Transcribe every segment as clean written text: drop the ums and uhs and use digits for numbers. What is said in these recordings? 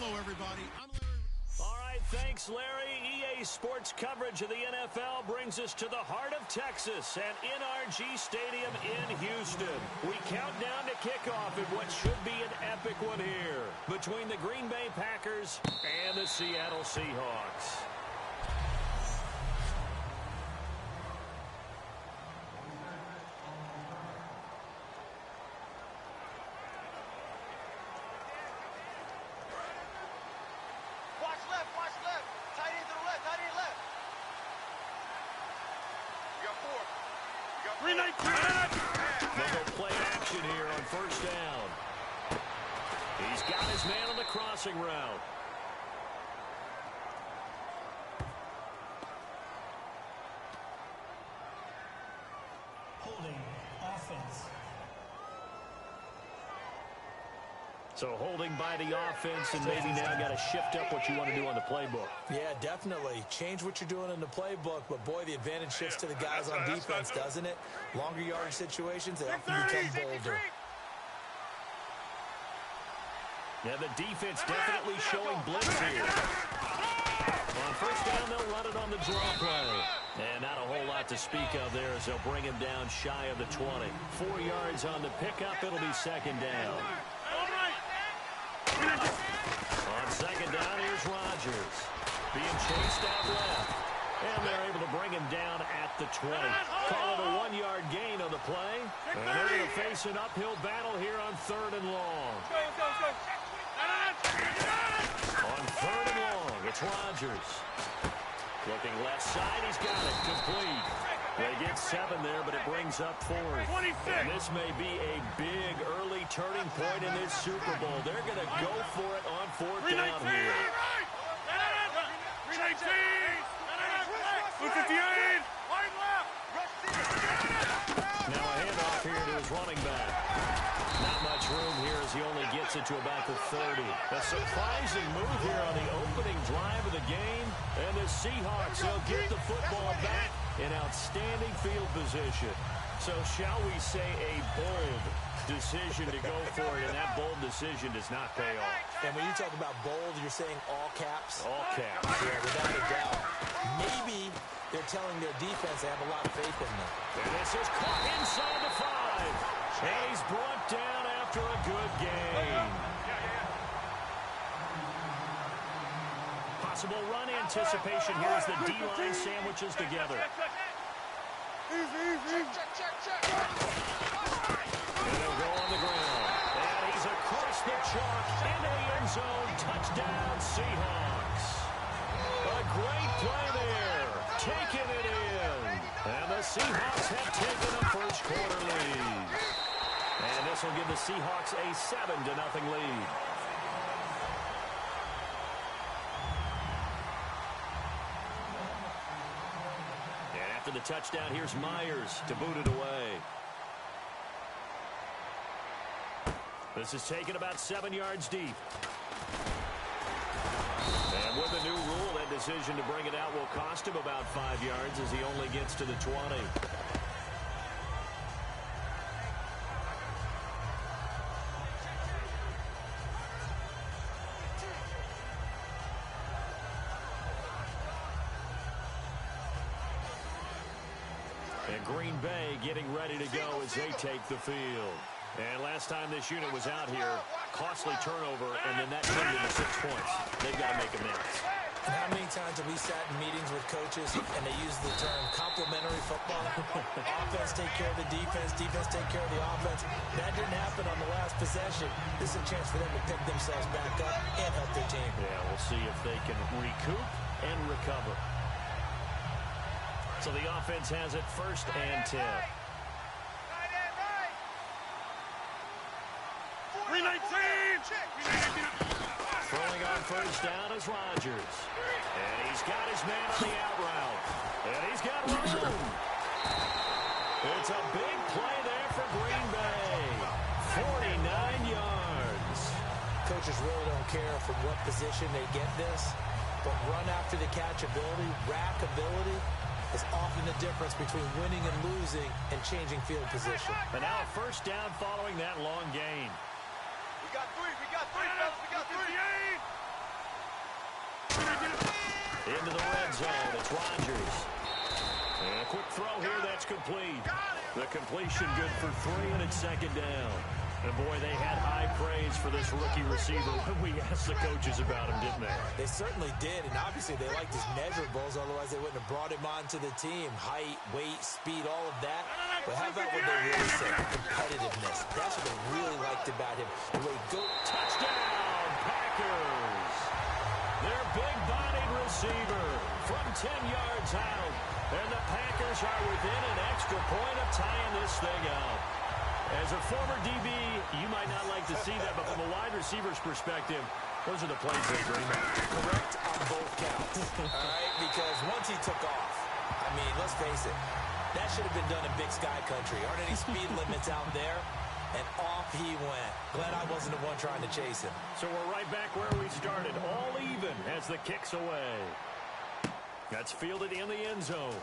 Hello, everybody. I'm Larry. All right, thanks, Larry. EA Sports coverage of the NFL brings us to the heart of Texas at NRG Stadium in Houston. We count down to kickoff in what should be an epic one here between the Green Bay Packers and the Seattle Seahawks. They'll go play action here on first down. He's got his man on the crossing route. Holding offense. So holding by the offense, and maybe now got to shift up what you want to do on the playbook. Yeah, definitely. Change what you're doing in the playbook, but boy, the advantage shifts to the guys on defense, doesn't it? Longer yardage situations, they often become bolder. Yeah, the defense definitely showing blitz here. On first down, they'll run it on the draw play. And not a whole lot to speak of there as they'll bring him down shy of the 20. 4 yards on the pickup, it'll be second down. On second down, here's Rodgers. Being chased out left. And they're able to bring him down at the 20. Call it a 1-yard gain on the play. And they're going to face an uphill battle here on third and long. On third and long, it's Rodgers. Looking left side, he's got it. Complete. They get 7 there, but it brings up 4. And this may be a big early turning point in this Super Bowl. They're going to go for it on fourth down here. Now a handoff here to his running back. Not much room here as he only gets it to about the 30. A surprising move here on the opening drive of the game. And the Seahawks, they'll get the football back in outstanding field position. So shall we say a bold decision to go for it, and that bold decision does not pay off. And when you talk about bold, you're saying all caps? All caps. Yeah, without a doubt. Maybe they're telling their defense they have a lot of faith in them. And this is caught inside the 5. And he's brought down after a good game. Possible run anticipation here as the D-line sandwiches together. Check. And he'll go on the ground. And he's across the chalk into the end zone. Touchdown, Seahawks. A great play there. Taking it in. And the Seahawks have taken a first quarter lead. And this will give the Seahawks a 7-0 lead. And after the touchdown, here's Myers to boot it away. This is taken about 7 yards deep. And with the new rule, that decision to bring it out will cost him about 5 yards as he only gets to the 20. And Green Bay getting ready to go as they take the field. And last time this unit was out here, costly turnover, and then that turned into 6 points. They've got to make amends. And how many times have we sat in meetings with coaches and they use the term complementary football? Offense take care of the defense, defense take care of the offense. That didn't happen on the last possession. This is a chance for them to pick themselves back up and help their team. Yeah, we'll see if they can recoup and recover. So the offense has it first and 10. Throwing on first down is Rodgers. And he's got his man on the out route. And he's got room. It's a big play there for Green Bay. 49 yards. Coaches really don't care from what position they get this, but run after the catch ability, rack ability, is often the difference between winning and losing and changing field position. And now a first down following that long gain. We got three, fellas, we got three. Into the red zone, it's Rodgers. And a quick throw here, that's complete. The completion good for 3, and it's second down. And, boy, they had high praise for this rookie receiver when we asked the coaches about him, didn't they? They certainly did, and obviously they liked his measurables. Otherwise, they wouldn't have brought him onto the team. Height, weight, speed, all of that. But how about what they really said? Competitiveness. That's what they really liked about him. The way he goes. Touchdown, Packers. Their big-bodied receiver from 10 yards out. And the Packers are within an extra point of tying this thing up. As a former DB, you might not like to see that, but from a wide receiver's perspective, those are the plays they dream of. Correct on both counts. All right, because once he took off, I mean, let's face it, that should have been done in Big Sky Country. Aren't any speed limits out there? And off he went. Glad I wasn't the one trying to chase him. So we're right back where we started, all even as the kick's away. That's fielded in the end zone.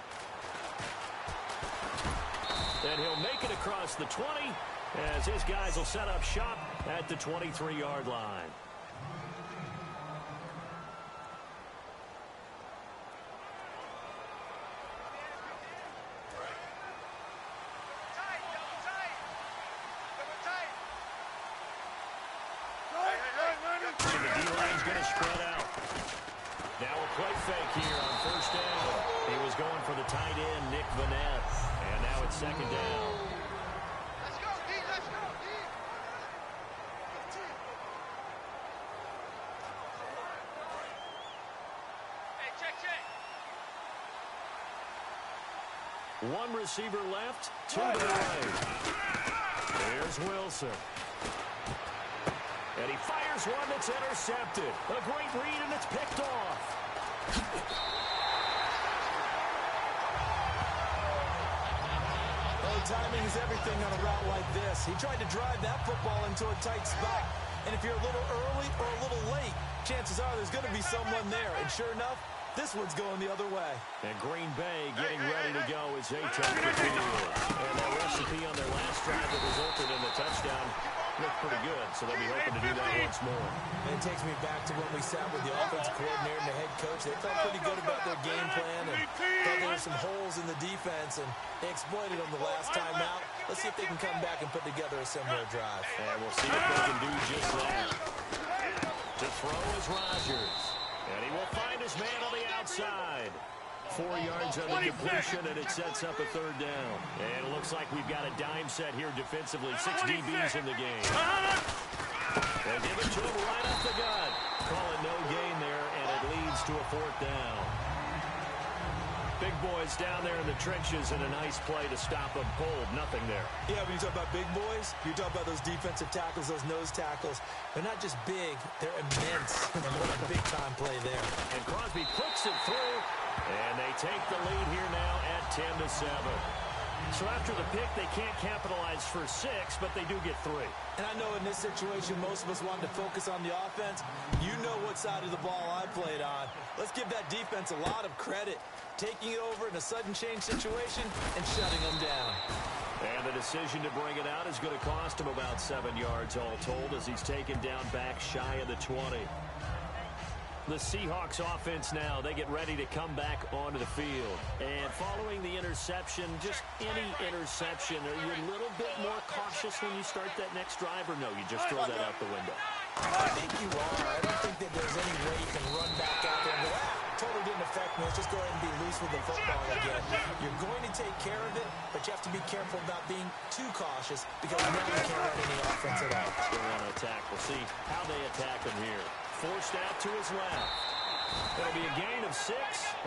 And he'll make it across the 20 as his guys will set up shop at the 23-yard line. And the D-line's going to spread out. Now a play fake here on first down. He was going for the tight end, Nick Vanette. And now it's second down. Let's go, D. Let's go, D. Hey, check. One receiver left, 2 to the right. There's Wilson. And he fires one that's intercepted. A great read, and it's picked off. Timing is everything on a route like this. He tried to drive that football into a tight spot. And if you're a little early or a little late, chances are there's going to be someone there. And sure enough, this one's going the other way. And Green Bay getting ready to go as they take the field. And that recipe on their last drive that resulted in the touchdown looked pretty good, so they'll be hoping to do that once more. And it takes me back to when we sat with the offensive coordinator and the head coach. They felt pretty good about their game plan and thought there were some holes in the defense, and they exploited them the last time out. Let's see if they can come back and put together a similar drive. And we'll see if they can do just that. To throw is Rodgers. And he will find his man on the outside. 4 yards on the completion, and it sets up a third down. And it looks like we've got a dime set here defensively. 6 DBs in the game. They give it to him right up the gut. Call it no gain there, and it leads to a fourth down. Big boys down there in the trenches, and a nice play to stop them cold. Nothing there. Yeah, when you talk about big boys, you talk about those defensive tackles, those nose tackles. They're not just big, they're immense. And what a big-time play there. And Crosby puts it through, and they take the lead here now at 10-7. So after the pick, they can't capitalize for 6, but they do get 3. And I know in this situation, most of us wanted to focus on the offense. You know what side of the ball I played on. Let's give that defense a lot of credit. Taking it over in a sudden change situation and shutting them down. And the decision to bring it out is going to cost him about 7 yards all told as he's taken down back shy of the 20. The Seahawks offense now, they get ready to come back onto the field. And following the interception, just any interception, are you a little bit more cautious when you start that next drive, or no, you just throw that out the window? I think you are. I don't think that there's any way you can run back out there and go, totally didn't affect me. Let's just go ahead and be loose with the football again. You're going to take care of it, but you have to be careful about being too cautious because now you can't run any offense at all. Still want to attack. We'll see how they attack him here. Forced out to his left. That'll be a gain of 6,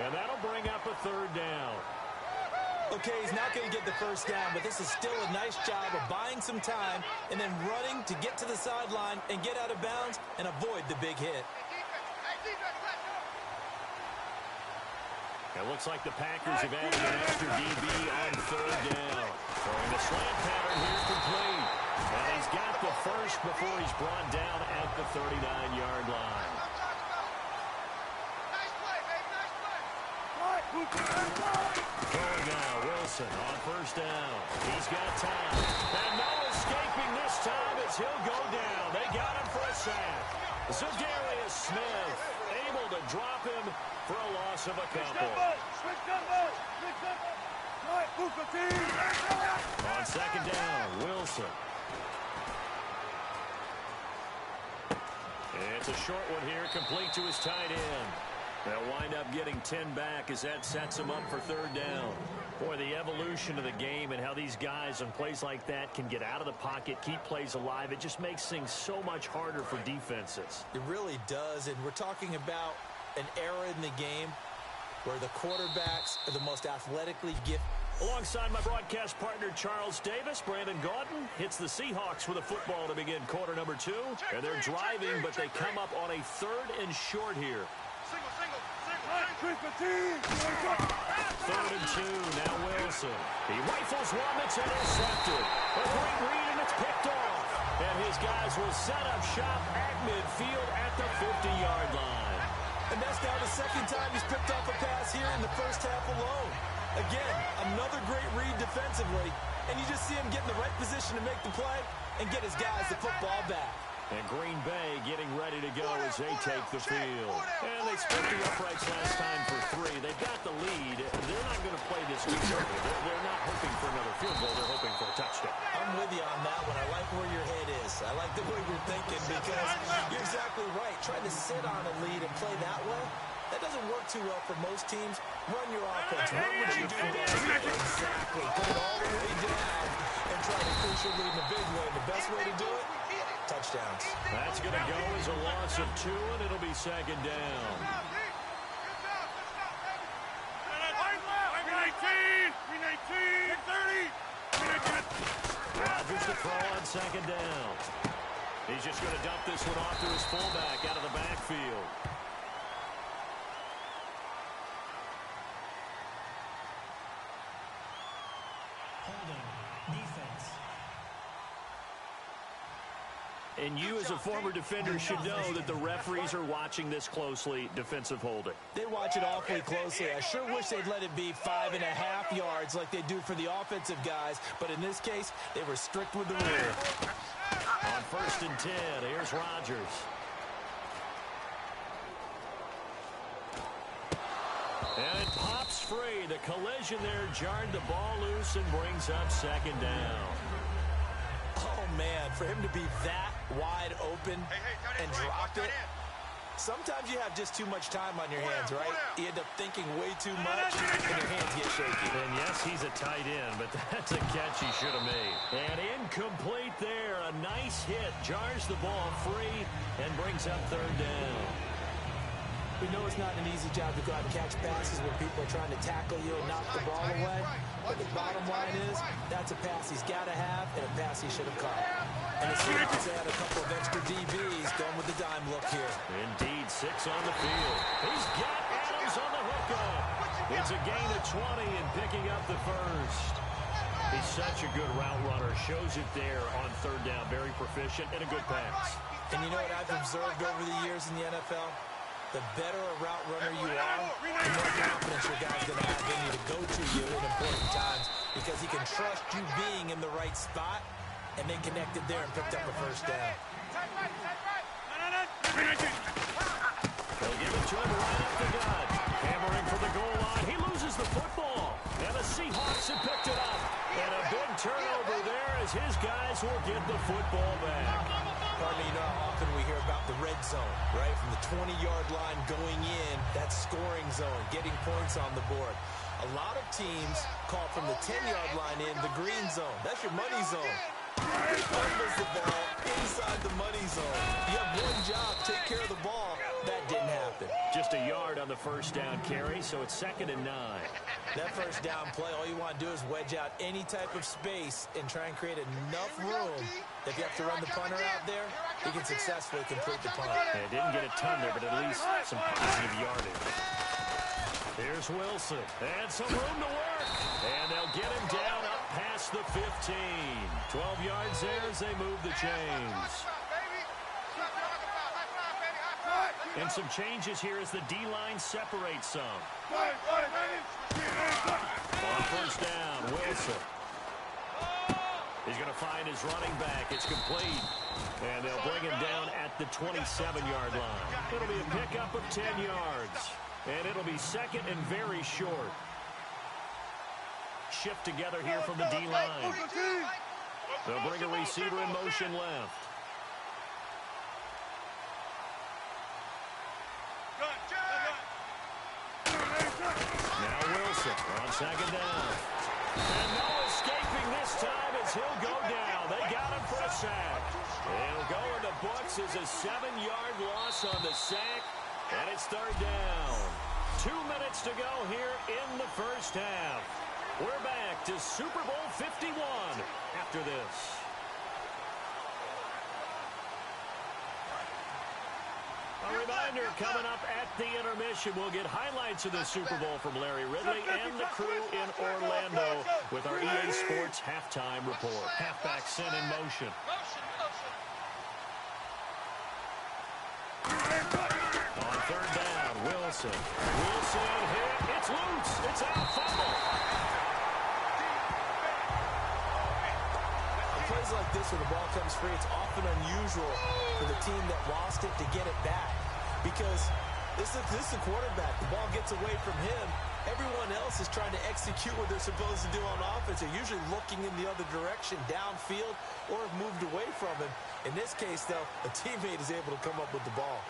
and that'll bring up a third down. Okay, he's not going to get the first down, but this is still a nice job of buying some time and then running to get to the sideline and get out of bounds and avoid the big hit. It looks like the Packers have added an extra DB on third down. Throwing the slant pattern here complete. And he's got the first before he's brought down at the 39-yard line. Nice play, baby, nice play. Throwing now, Wilson on first down. He's got time. And no escaping this time as he'll go down. They got him for a sack. Za'Darius Smith able to drop him for a loss of a couple. On second down, Wilson. It's a short one here, complete to his tight end. They'll wind up getting 10 back as that sets him up for third down. Boy, the evolution of the game and how these guys on plays like that can get out of the pocket, keep plays alive, it just makes things so much harder for defenses. It really does, and we're talking about an era in the game where the quarterbacks are the most athletically gifted. Alongside my broadcast partner, Charles Davis, Brandon Gaudin hits the Seahawks with a football to begin quarter number 2. And they're driving, but they come up on a 3rd and short here. Third and 2, now Wilson. He rifles one that's intercepted. A great read, and it's picked off. And his guys will set up shop at midfield at the 50-yard line. And that's now the second time he's picked off a pass here in the first half alone. Again, another great read defensively, and you just see him get in the right position to make the play and get his guys the football back. And Green Bay getting ready to go as they take the field. And they split the uprights last time for 3. They've got the lead. They're not going to play this conservative. They're not hoping for another field goal. They're hoping for a touchdown. I'm with you on that one. I like where your head is. I like the way you're thinking because you're exactly right. Trying to sit on a lead and play that way, that doesn't work too well for most teams. Run your offense. Run what you do best. Exactly. Put it all the way down and try to push your lead in a big way. And the best way to do it, touchdowns. That's going to go as a loss of 2, and it'll be second down. 30. Rodgers to throw on second down. He's just going to dump this one off to his fullback out of the backfield. And you, as a former defender, should know that the referees are watching this closely, defensive holding. They watch it awfully closely. I sure wish they'd let it be 5.5 yards like they do for the offensive guys. But in this case, they were strict with the rule. On 1st and 10, here's Rodgers. And it pops free. The collision there jarred the ball loose and brings up second down. Oh, man, for him to be that wide open and drop it. Sometimes you have just too much time on your hands, right? You end up thinking way too much, and your hands get shaky. And yes, he's a tight end, but that's a catch he should have made. And incomplete there. A nice hit. Jars the ball free and brings up third down. We know it's not an easy job to go out and catch passes when people are trying to tackle you and knock the ball away. But the bottom line is, that's a pass he's got to have and a pass he should have caught. And the Seahawks had a couple of extra DBs going with the dime look here. Indeed, 6 on the field. He's got Adams on the hookup. It's a gain of 20 and picking up the first. He's such a good route runner. Shows it there on third down. Very proficient and a good pass. And you know what I've observed over the years in the NFL? The better a route runner you are, the more confidence your guy's going to have in you to go to you in important times because he can trust you being in the right spot, and they connected there and picked up a first down. They'll give it to him right up the gut. Hammering for the goal line. He loses the football, and the Seahawks have picked it up. And a big turnover there as his guys will get the football back. Pardon me, you know how often we hear about the red zone, right? From the 20-yard line going in, that scoring zone, getting points on the board. A lot of teams call from the 10-yard line in the green zone. That's your money zone. He fumbles the ball inside the money zone. You have one job, take care of the ball. That didn't happen. Just a yard on the first down carry, so it's 2nd and 9. That first down play, all you want to do is wedge out any type of space and try and create enough room that if you have to run the punter out there, he can successfully complete the punt. They didn't get a ton there, but at least some positive yardage. Here's Wilson. And some room to work. And they'll get him down up past the 15. 12 yards there as they move the chains. And some changes here as the D-line separates some. On first down, Wilson. He's going to find his running back. It's complete. And they'll bring him down at the 27-yard line. It'll be a pickup of 10 yards. And it'll be second and very short. Shift together here from the D-line. They'll bring a receiver in motion left. Now Wilson on second down. And no escaping this time as he'll go down. They got him for a sack. He'll go in the books as a 7-yard loss on the sack. And it's third down. 2 minutes to go here in the first half. We're back to Super Bowl 51 after this. A reminder, coming up at the intermission, we'll get highlights of the Super Bowl from Larry Ridley and the crew in Orlando with our EA Sports halftime report. Halfback sent in motion. On third down, Wilson. Wilson hit. It's loose. It's out. Fumble. Plays like this where the ball comes free, it's often unusual for the team that lost it to get it back. Because this is a quarterback. The ball gets away from him. Everyone else is trying to execute what they're supposed to do on offense. They're usually looking in the other direction, downfield, or have moved away from him. In this case, though, a teammate is able to come up with the ball.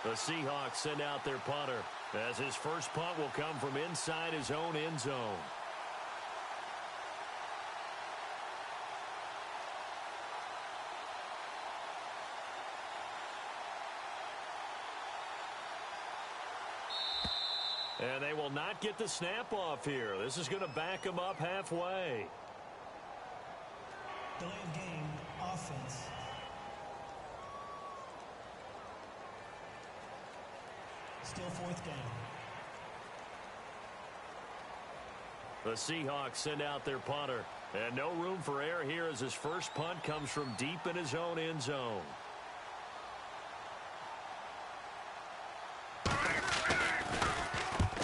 The Seahawks send out their punter, as his first punt will come from inside his own end zone. And they will not get the snap off here. This is going to back them up halfway. Delay of game, offense. Still fourth down. The Seahawks send out their punter. And no room for error here as his first punt comes from deep in his own end zone.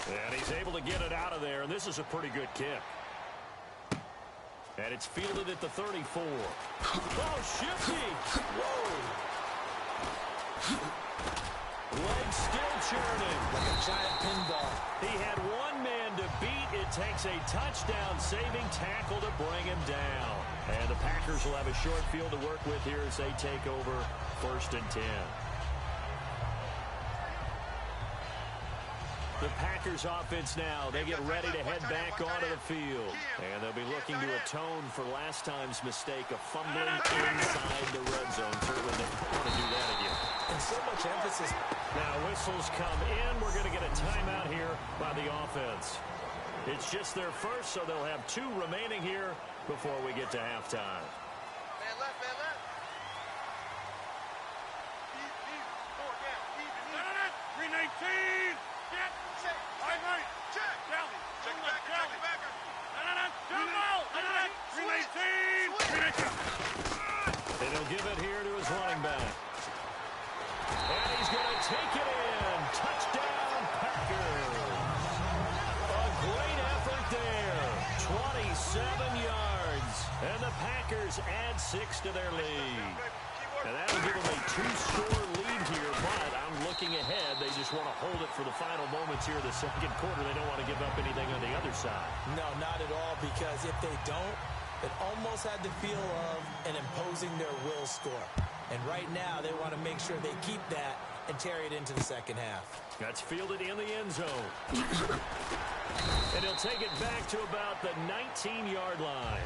And he's able to get it out of there, and this is a pretty good kick. And it's fielded at the 34. Oh, shifty! Whoa! Legs still churning. Like a giant pinball. He had one man to beat. It takes a touchdown-saving tackle to bring him down. And the Packers will have a short field to work with here as they take over 1st and 10. The Packers offense now, they get ready to head back onto the field. And they'll be looking to atone for last time's mistake of fumbling inside the red zone. Certainly they want to do that again. And so much emphasis. Now whistles come in. We're going to get a timeout here by the offense. It's just their first, so they'll have 2 remaining here before we get to halftime. Man left, man left. Deep, 319. Get check. Right, right. Check. Down. Check back. Check back. Down low. 319. And he'll give it here to his running back. And he's going to take it in. Touchdown, Packers. A great effort there. 27 yards. And the Packers add 6 to their lead. And that'll give them a 2-score lead here, but I'm looking ahead. They just want to hold it for the final moments here in the second quarter. They don't want to give up anything on the other side. No, not at all, because if they don't, it almost had the feel of an imposing their will score. And right now, they want to make sure they keep that and carry it into the second half. That's fielded in the end zone. And he'll take it back to about the 19-yard line.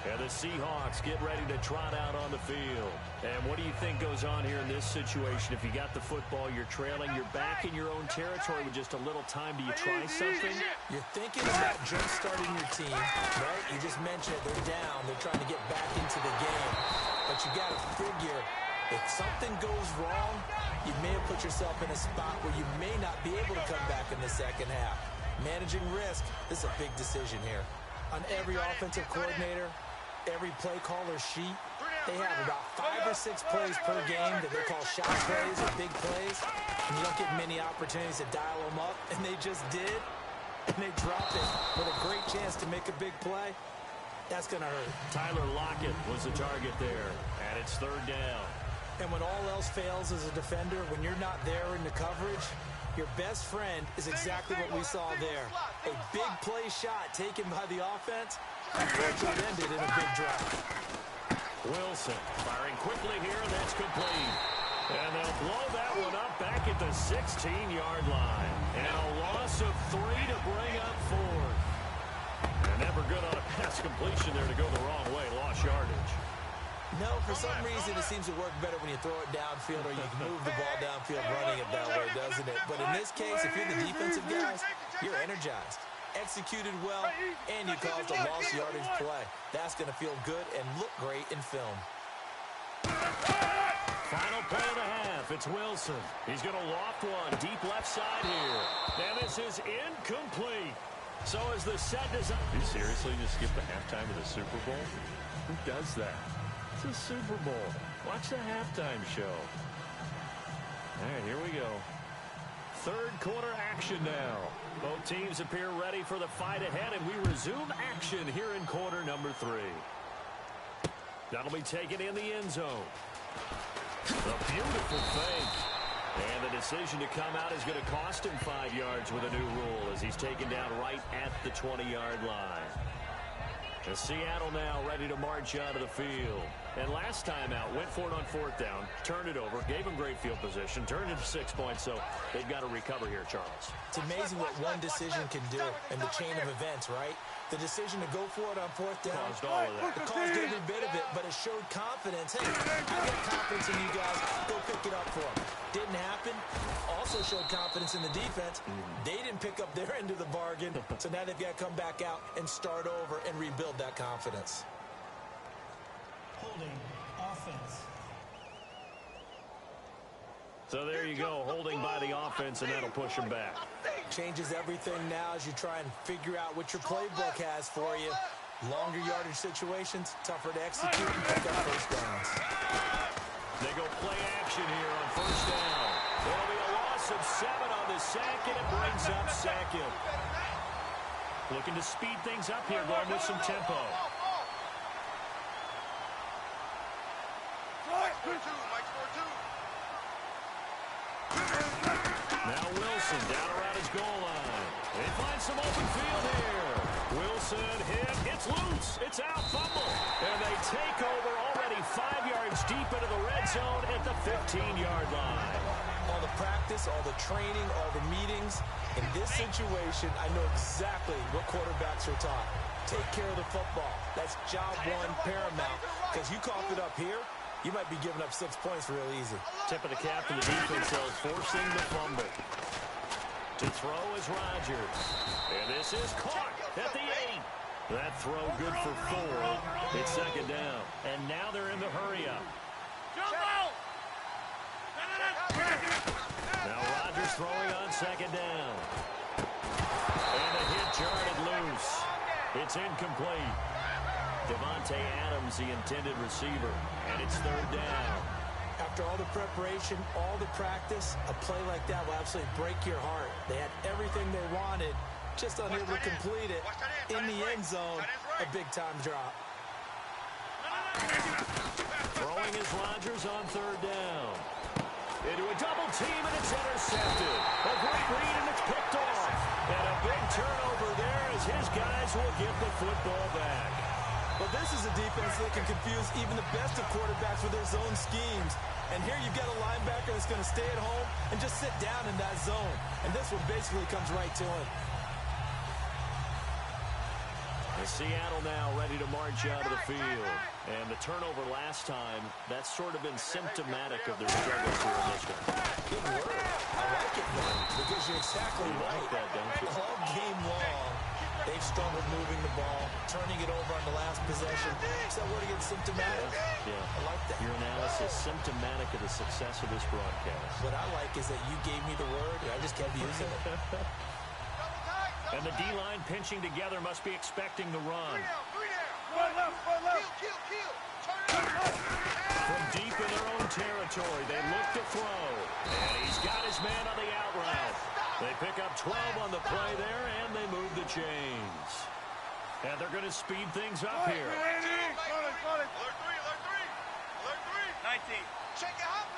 And the Seahawks get ready to trot out on the field. And what do you think goes on here in this situation? If you got the football, you're trailing, you're back in your own territory with just a little time. Do you try something? You're thinking about jump-starting your team, right? You just mentioned it. They're down. They're trying to get back into the game. But you got to figure, if something goes wrong, you may have put yourself in a spot where you may not be able to come back in the second half. Managing risk, this is a big decision here. On every offensive coordinator, every play caller sheet, They have about 5 or 6 plays per game that they call shot plays or big plays, and you don't get many opportunities to dial them up, and they just did, and they drop it with a great chance to make a big play. That's going to hurt. Tyler Lockett was the target there, and it's 3rd down. And when all else fails as a defender, when you're not there in the coverage, your best friend is exactly what we saw there. A big play shot taken by the offense, unfortunately ended in a big drive. Wilson firing quickly here, and that's complete. And they'll blow that one up back at the 16-yard line. And a loss of 3 to bring up 4th. And never good on a pass completion there to go the wrong way. Lost yardage. No, for some reason it seems to work better when you throw it downfield or you can move the ball downfield running it that way, doesn't it? But in this case, if you're the defensive guys, you're energized, executed well, and you caused a lost yardage play. That's going to feel good and look great in film. Final play of the half. It's Wilson. He's going to loft one deep left side here. And this is incomplete. So as the set design... You seriously just skip the halftime of the Super Bowl? Who does that? It's a Super Bowl. Watch the halftime show. All right, here we go. 3rd quarter action now. Both teams appear ready for the fight ahead, and we resume action here in quarter number 3. That'll be taken in the end zone. A beautiful fake. And the decision to come out is going to cost him 5 yards with a new rule as he's taken down right at the 20-yard line. And Seattle now ready to march out of the field. And last time out, went for it on 4th down, turned it over, gave him great field position, turned it to 6 points, so they've got to recover here, Charles. It's amazing what one decision can do in the chain of events, right? The decision to go for it on 4th down. Caused all of that. It caused every bit of it, but it showed confidence. Hey, I got confidence in you guys. Go pick it up for them. Didn't happen. Also showed confidence in the defense. They didn't pick up their end of the bargain, so now they've got to come back out and start over and rebuild that confidence. Holding offense. So there you go, holding by the offense, and that'll push him back. Changes everything now as you try and figure out what your playbook has for you. Longer yardage situations, tougher to execute and pick up first downs. They go play action here on 1st down. It'll be a loss of 7 on the sack, and it brings up 2nd. Looking to speed things up here, going with some tempo. Now Wilson down around his goal line. They find some open field here. Wilson hit. It's loose. It's out. Fumble. And they take over already 5 yards deep into the red zone at the 15-yard line. All the practice, all the training, all the meetings. In this situation, I know exactly what quarterbacks are taught. Take care of the football. That's job one, paramount. Because you cough it up here, you might be giving up 6 points real easy. Tip of the cap to the defense, though, forcing the fumble. To throw is Rodgers. And this is caught at the 8. That throw good for 4. It's 2nd down. And now they're in the hurry-up. Now Rodgers throwing on 2nd down. And a hit jarred loose. It's incomplete. Devontae Adams, the intended receiver, and it's 3rd down. After all the preparation, all the practice, a play like that will absolutely break your heart. They had everything they wanted, just unable to complete it. In the end zone, a big-time drop. Throwing is Rodgers on 3rd down. Into a double team, and it's intercepted. A great read, and it's picked off. And a big turnover there as his guys will get the football back. But this is a defense that can confuse even the best of quarterbacks with their zone schemes. And here you've got a linebacker that's going to stay at home and just sit down in that zone. And this one basically comes right to him. And Seattle now ready to march out of the field. And the turnover last time, that's sort of been symptomatic of their struggles here in this one. Good word. I like it, man, because you're exactly right. Like that, don't you? All game long, they've struggled moving the ball, turning it over on the last possession. Is that word against symptomatic? Yeah. I like that. Your analysis, symptomatic of the success of this broadcast. What I like is that you gave me the word, and I just kept using it. And the D-line pinching together must be expecting the run. From deep in their own territory, they look to throw. And he's got his man on the out route. They pick up 12 on the play there, and they move the chains. And they're going to speed things up here. Alert 3. 19. Check it out,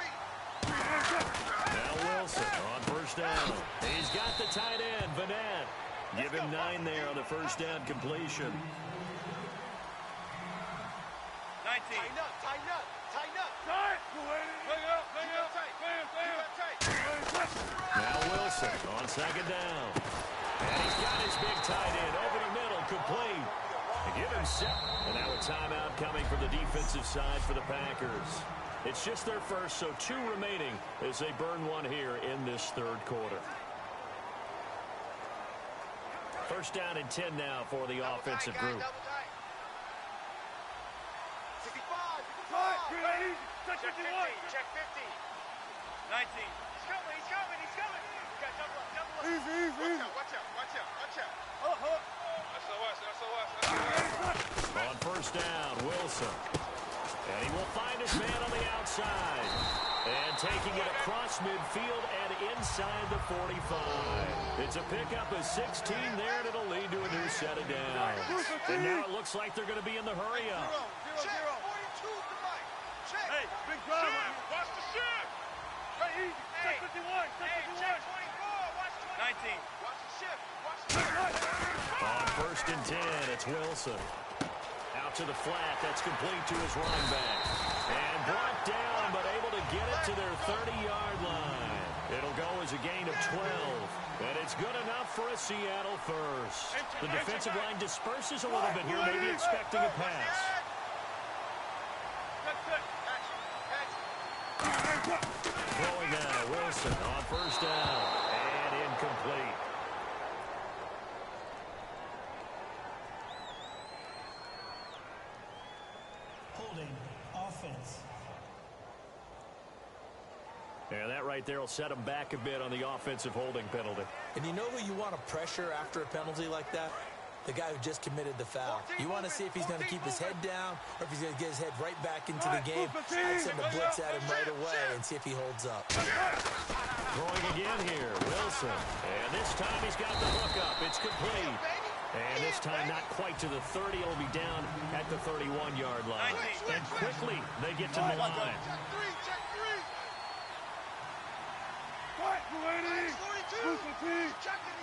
Now Wilson on first down. He's got the tight end, Vanette. Give him 9 there on the first down completion. 19. Tighten up. Now Wilson on second down. And he's got his big tight end over the middle, complete. They give him 7. And now a timeout coming from the defensive side for the Packers. It's just their first, so 2 remaining as they burn 1 here in this third quarter. First down and 10 now for the offensive group. Check 50. 19. He's coming. You got double up. Easy. Watch out. On first down, Wilson. And he will find his man on the outside. And taking it across midfield and inside the 45. It's a pickup of 16 there, and it'll lead to a new set of downs. And now it looks like they're going to be in the hurry up. Check 42 tonight. Check. Hey, big drive. Watch the shift. Hey, easy. Check 51. Check 24. Watch 19. Watch the shift. On first and 10, it's Wilson. Out to the flat. That's complete to his running back. And brought down, but able to get it to their 30-yard line. It'll go as a gain of 12. And it's good enough for a Seattle first. The defensive line disperses a little bit here, maybe expecting a pass. Throwing now, Wilson on first down. And incomplete. Holding offense. And that right there will set him back a bit on the offensive holding penalty. And you know who you want to pressure after a penalty like that? The guy who just committed the foul. You want to see if he's going to keep his head down or if he's going to get his head right back into the game. I'd send a blitz at him right away and see if he holds up. Throwing again here, Wilson. And this time he's got the hook up. It's complete. And this time not quite to the 30. It'll be down at the 31-yard line. And quickly they get to the line. He's checking.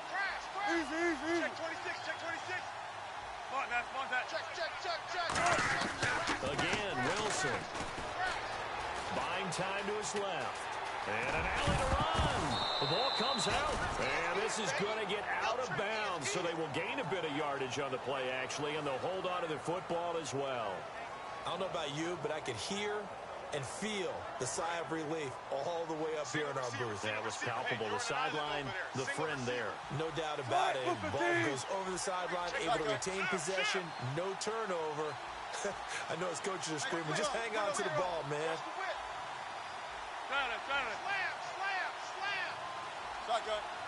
Crash. Easy. Check 26. Come on, Matt. Check. Again, Wilson. Buying time to his left. And an alley to run. The ball comes out. And this is going to get out of bounds, so they will gain a bit of yardage on the play, actually, and they'll hold on to the football as well. I don't know about you, but I could hear and feel the sigh of relief all the way up here in our booth. That was palpable. The sideline, the friend there. No doubt about it. Ball goes over the sideline, able to retain possession, no turnover. I know his coaches are screaming, just hang on to the ball, man. Slam.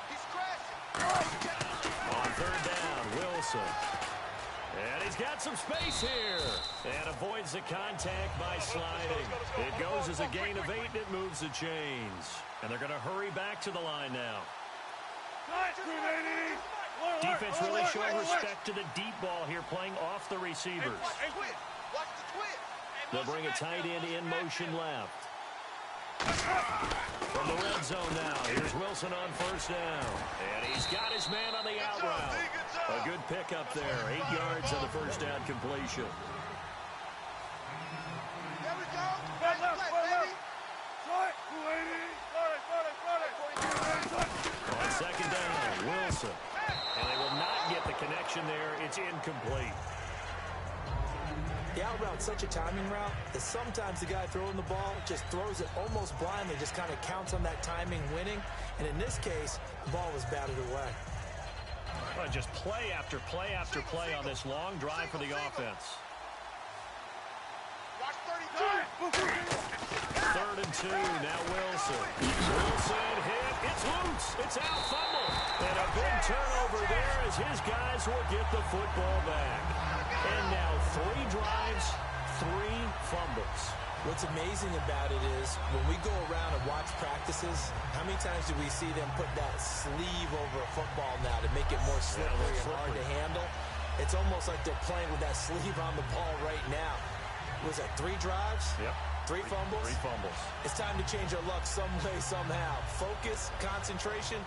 He's crashing. On third down, Wilson. And he's got some space here. And avoids the contact by sliding. It goes as a gain of 8, and it moves the chains. And they're going to hurry back to the line now. Defense really showing respect to the deep ball here, playing off the receivers. They'll bring a tight end in motion left. From the red zone now, here's Wilson on first down. And he's got his man on the out route. A good pickup there, 8 yards on the first down completion. There we go. Baby. On second down, Wilson. And they will not get the connection there. It's incomplete. The out route's such a timing route that sometimes the guy throwing the ball just throws it almost blindly, just kind of counts on that timing winning. And in this case, the ball was batted away. Well, just play after play after play on this long drive for the offense. Watch 32. Third and 2, now Wilson. Wilson hit, it's loose, it's out, fumble. And a big turnover there as his guys will get the football back. And now 3 drives, 3 fumbles. What's amazing about it is when we go around and watch practices, how many times do we see them put that sleeve over a football now to make it more slippery and hard to handle? It's almost like they're playing with that sleeve on the ball right now. Was that 3 drives? Yep. 3 fumbles? 3 fumbles. It's time to change our luck some way, somehow. Focus, concentration.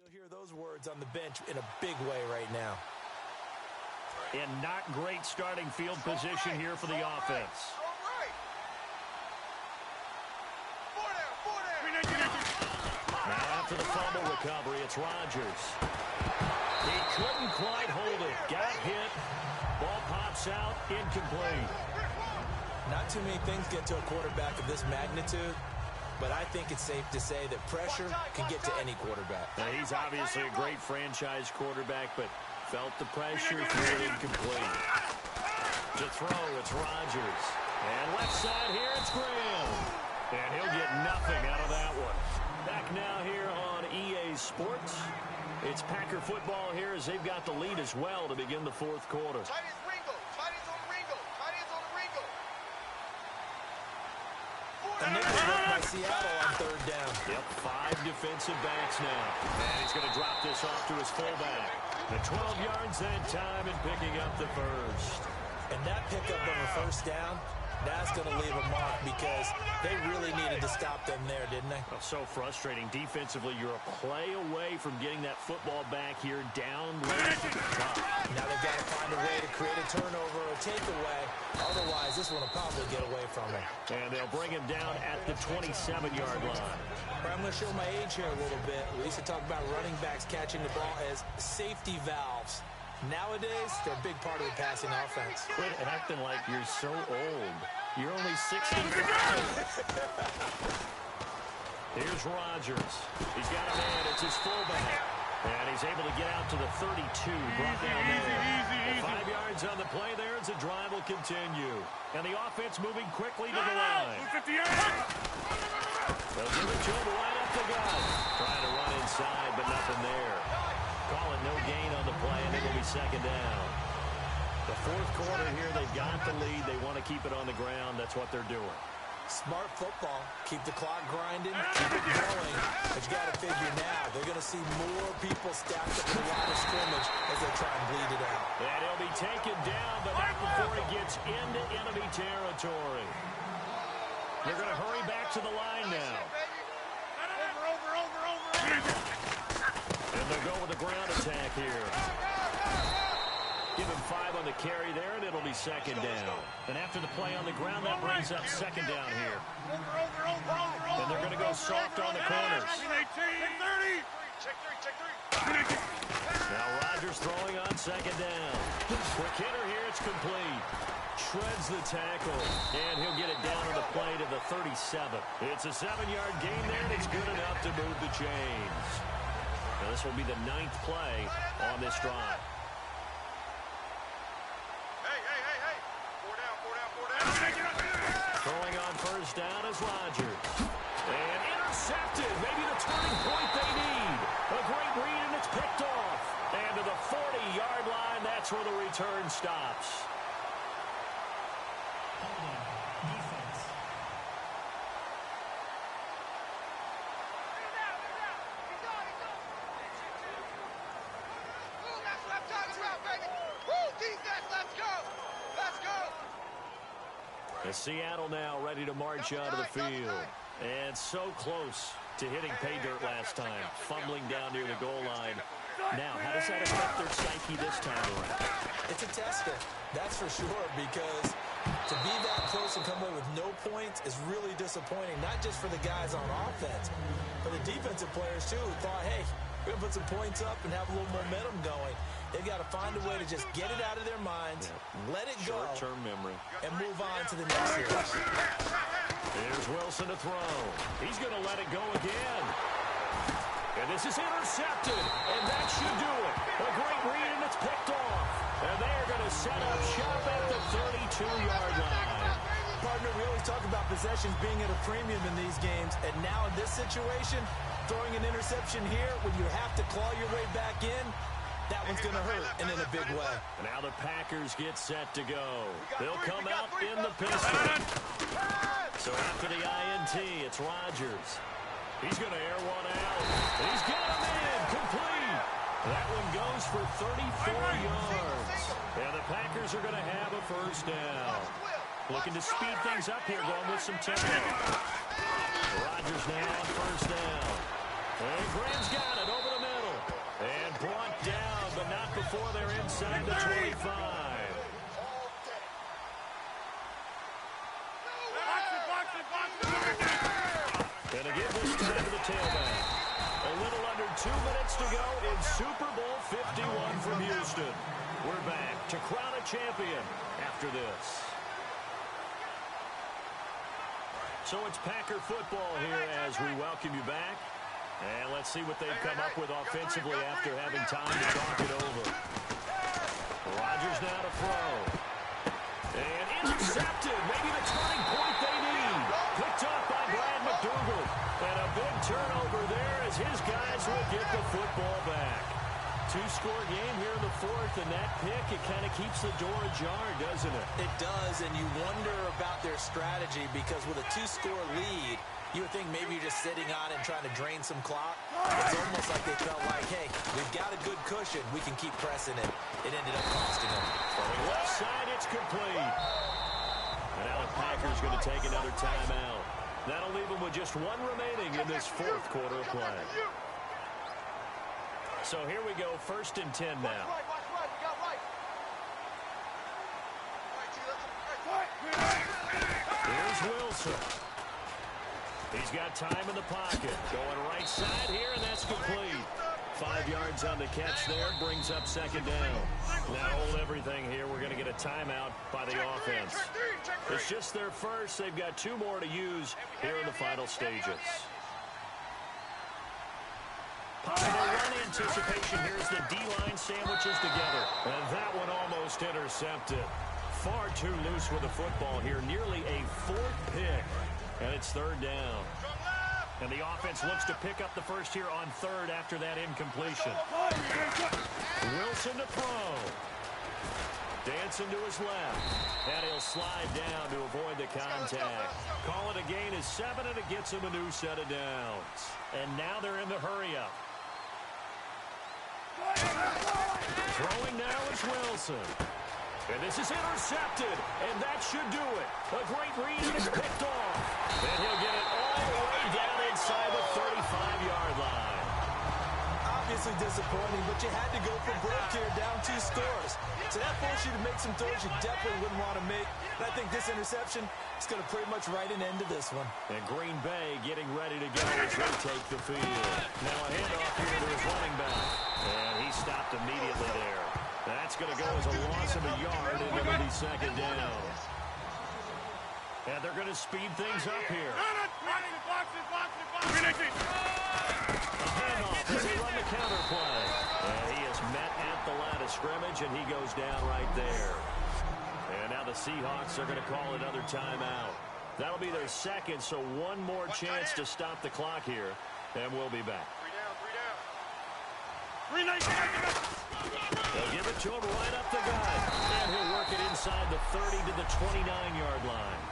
You'll hear those words on the bench in a big way right now. And not great starting field position here for the offense. Now after the fumble recovery, it's Rodgers. He couldn't quite hold it. Got hit. Ball pops out. Incomplete. Not too many things get to a quarterback of this magnitude, but I think it's safe to say that pressure can get to any quarterback. Now, he's obviously a great franchise quarterback, but felt the pressure, threw it incomplete. To throw, it's Rodgers. And left side here, it's Graham. And he'll get nothing out of that one. Back now here on EA Sports. It's Packer football here as they've got the lead as well to begin the 4th quarter. Tight ends Ringo. Tight ends on Ringo. Tight ends on Ringo. A nickel work by Seattle on 3rd down. Yep, 5 defensive backs now. And he's going to drop this off to his fullback. The 12 yards that time and picking up the first. And that pickup of a 1st down, that's going to leave a mark because they really needed to stop them there, didn't they? Oh, so frustrating. Defensively, you're a play away from getting that football back here down late. Now they've got to find a way to create a turnover or a takeaway. Otherwise, this one will probably get away from them. And they'll bring him down at the 27-yard line. I'm going to show my age here a little bit. We used to talk about running backs catching the ball as safety valves. Nowadays, they're a big part of the passing offense. Quit acting like you're so old. You're only 65. Here's Rodgers. He's got a man. It's his fullback. And he's able to get out to the 32. Brought down there. 5 yards on the play there as the drive will continue. And the offense moving quickly to the line. They'll give it to him right up the gut. Trying to run inside, but nothing there. Call it no gain on the play, and it'll be 2nd down. The 4th quarter here, they've got the lead. They want to keep it on the ground. That's what they're doing. Smart football. Keep the clock grinding, keep it going. But you got to figure now, they're going to see more people stacked up in the line of scrimmage as they try and bleed it out. And he'll be taken down, but not before he gets into enemy territory. They're going to hurry back to the line now. And they'll go with a ground attack here. Give him 5 on the carry there, and it'll be 2nd down. And after the play on the ground, that brings up 2nd down here. And they're going to go soft on the corners. Now Rodgers throwing on 2nd down. Quick hitter here, it's complete. Shreds the tackle, and he'll get it down to the play to the 37. It's a 7-yard gain there, and it's good enough to move the chains. Now this will be the 9th play on this drive. Hey. 4 down. Throwing on first down is Rodgers. And intercepted. Maybe the turning point they need. A great read, and it's picked off. And to the 40-yard line, that's where the return stops. Defense. That's what I'm talking about, baby. Woo, defense, let's go. As Seattle now ready to march out of the field. And so close to hitting pay dirt last time. Fumbling down near the goal line. Now, how does that affect their psyche this time around? It's a tester, that's for sure, because to be that close and come away with no points is really disappointing, not just for the guys on offense, but the defensive players, too, who thought, hey, we're going to put some points up and have a little momentum going. They've got to find a way to just get it out of their minds, let it go, short-term memory, and move on to the next series. Here's Wilson to throw. He's going to let it go again. And this is intercepted, and that should do it. A great read, and it's picked off. And they are going to set up shop at the 32-yard line. Partner, we always talk about possessions being at a premium in these games, and now in this situation, throwing an interception here when you have to claw your way back in, that one's going to hurt, and in a big way. Now the Packers get set to go. They'll come out in the pistol. So after the INT, it's Rodgers. He's going to air one out. He's got him in, complete. That one goes for 34 yards. And the Packers are going to have a first down. Looking to speed things up here, going with some tempo. Rodgers now on first down. And Graham's got it over the middle. And brought down, but not before they're inside the 25. And again, this time to the tailback. A little under 2 minutes to go in Super Bowl 51 from Houston. We're back to crown a champion after this. So it's Packer football here as we welcome you back. And let's see what they've come up with offensively after having time to talk it over. Rodgers now to throw. And intercepted. Maybe the turning point they need. Picked off by Brad McDougal. And a big turnover there as his guys will get the football back. Two-score game here in the fourth, and that pick, it kind of keeps the door ajar, doesn't it? It does, and you wonder about their strategy because with a two-score lead, you would think maybe you're just sitting on it and trying to drain some clock. It's almost like they felt like, hey, we've got a good cushion. We can keep pressing it. It ended up costing them. From the left side, it's complete. And now the Packers going to take another timeout. That'll leave them with just one remaining in this fourth quarter of play. So here we go, 1st and 10 now. Here's Wilson. He's got time in the pocket. Going right side here, and that's complete. 5 yards on the catch there, brings up 2nd down. Now hold everything here. We're going to get a timeout by the offense. It's just their first. They've got 2 more to use here in the final stages. Possible run anticipation. Here's the D-line sandwiches together. And that one almost intercepted. Far too loose with the football here. Nearly a 4th pick. And it's 3rd down. And the offense looks to pick up the first here on 3rd after that incompletion. Wilson to throw. Dancing to his left. And he'll slide down to avoid the contact. Call it a gain of 7, and it gets him a new set of downs. And now they're in the hurry-up. Throwing now is Wilson. And this is intercepted, and that should do it. A great read, and it's picked off. And he'll get it all the way down inside the 35-yard line. Obviously disappointing, but you had to go for broke here, down 2 scores. So that forced you to make some throws you definitely wouldn't want to make. And I think this interception is going to pretty much write an end to this one. And Green Bay getting ready to go as they take the field. Now a handoff here to his running back. And he stopped immediately there. That's going to go as a loss of a yard, and it'll be 2nd down. And they're going to speed things up here. A handoff as they run the counter scrimmage, and he goes down right there. And now the Seahawks are going to call another timeout. That'll be their second, so one more chance to stop the clock here, and we'll be back. 3 down. They'll give it to him right up the gut, and he'll work it inside the 30 to the 29-yard line.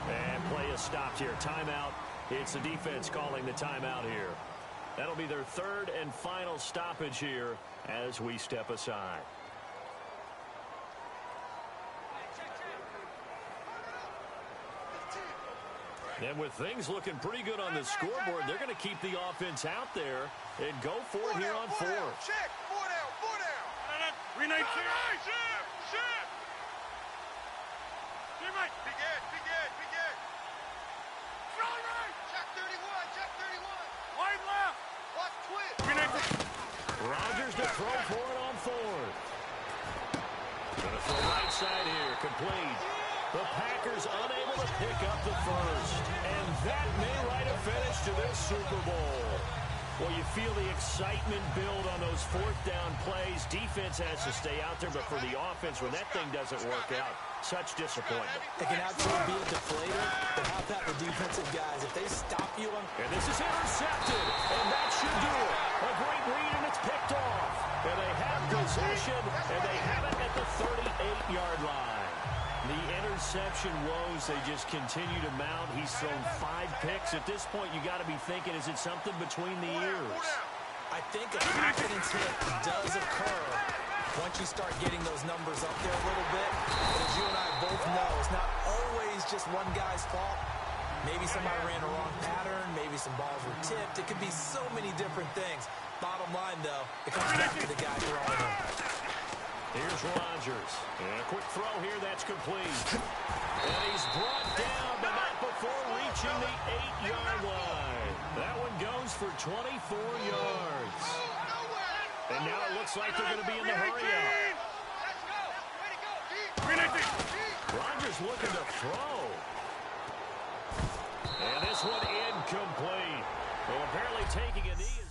And play is stopped here. Timeout. It's the defense calling the timeout here. That'll be their third and final stoppage here as we step aside. And with things looking pretty good on the scoreboard, they're going to keep the offense out there and go for it here on 4th. Check. 4 down. 3-9. Shift. Big Ed. Strong right. Check 31. Wide left. Watch twist. 3-9. Rodgers to throw for it on 4th. Going to throw right side here. Complete. The Packers unable to pick up the first. And that may write a finish to this Super Bowl. Well, you feel the excitement build on those 4th down plays. Defense has to stay out there, but for the offense, when that thing doesn't work out, such disappointment. It can absolutely be a deflator, but how about the defensive guys? If they stop you on... And this is intercepted, and that should do it. A great read, and it's picked off. And they have possession, and they have it at the 38-yard line. The interception woes, they just continue to mount. He's thrown 5 picks. At this point, you got to be thinking, is it something between the ears? I think a confidence hit does occur once you start getting those numbers up there a little bit. But as you and I both know, it's not always just one guy's fault. Maybe somebody ran a wrong pattern. Maybe some balls were tipped. It could be so many different things. Bottom line, though, it comes back to the guy throwing them. Here's Rodgers. And a quick throw here, that's complete. And he's brought down, but not before reaching the 8-yard line. That one goes for 24 yards. And now it looks like they're going to be in the hurry-up. Rodgers looking to throw. And this one incomplete. Well, apparently taking a knee is...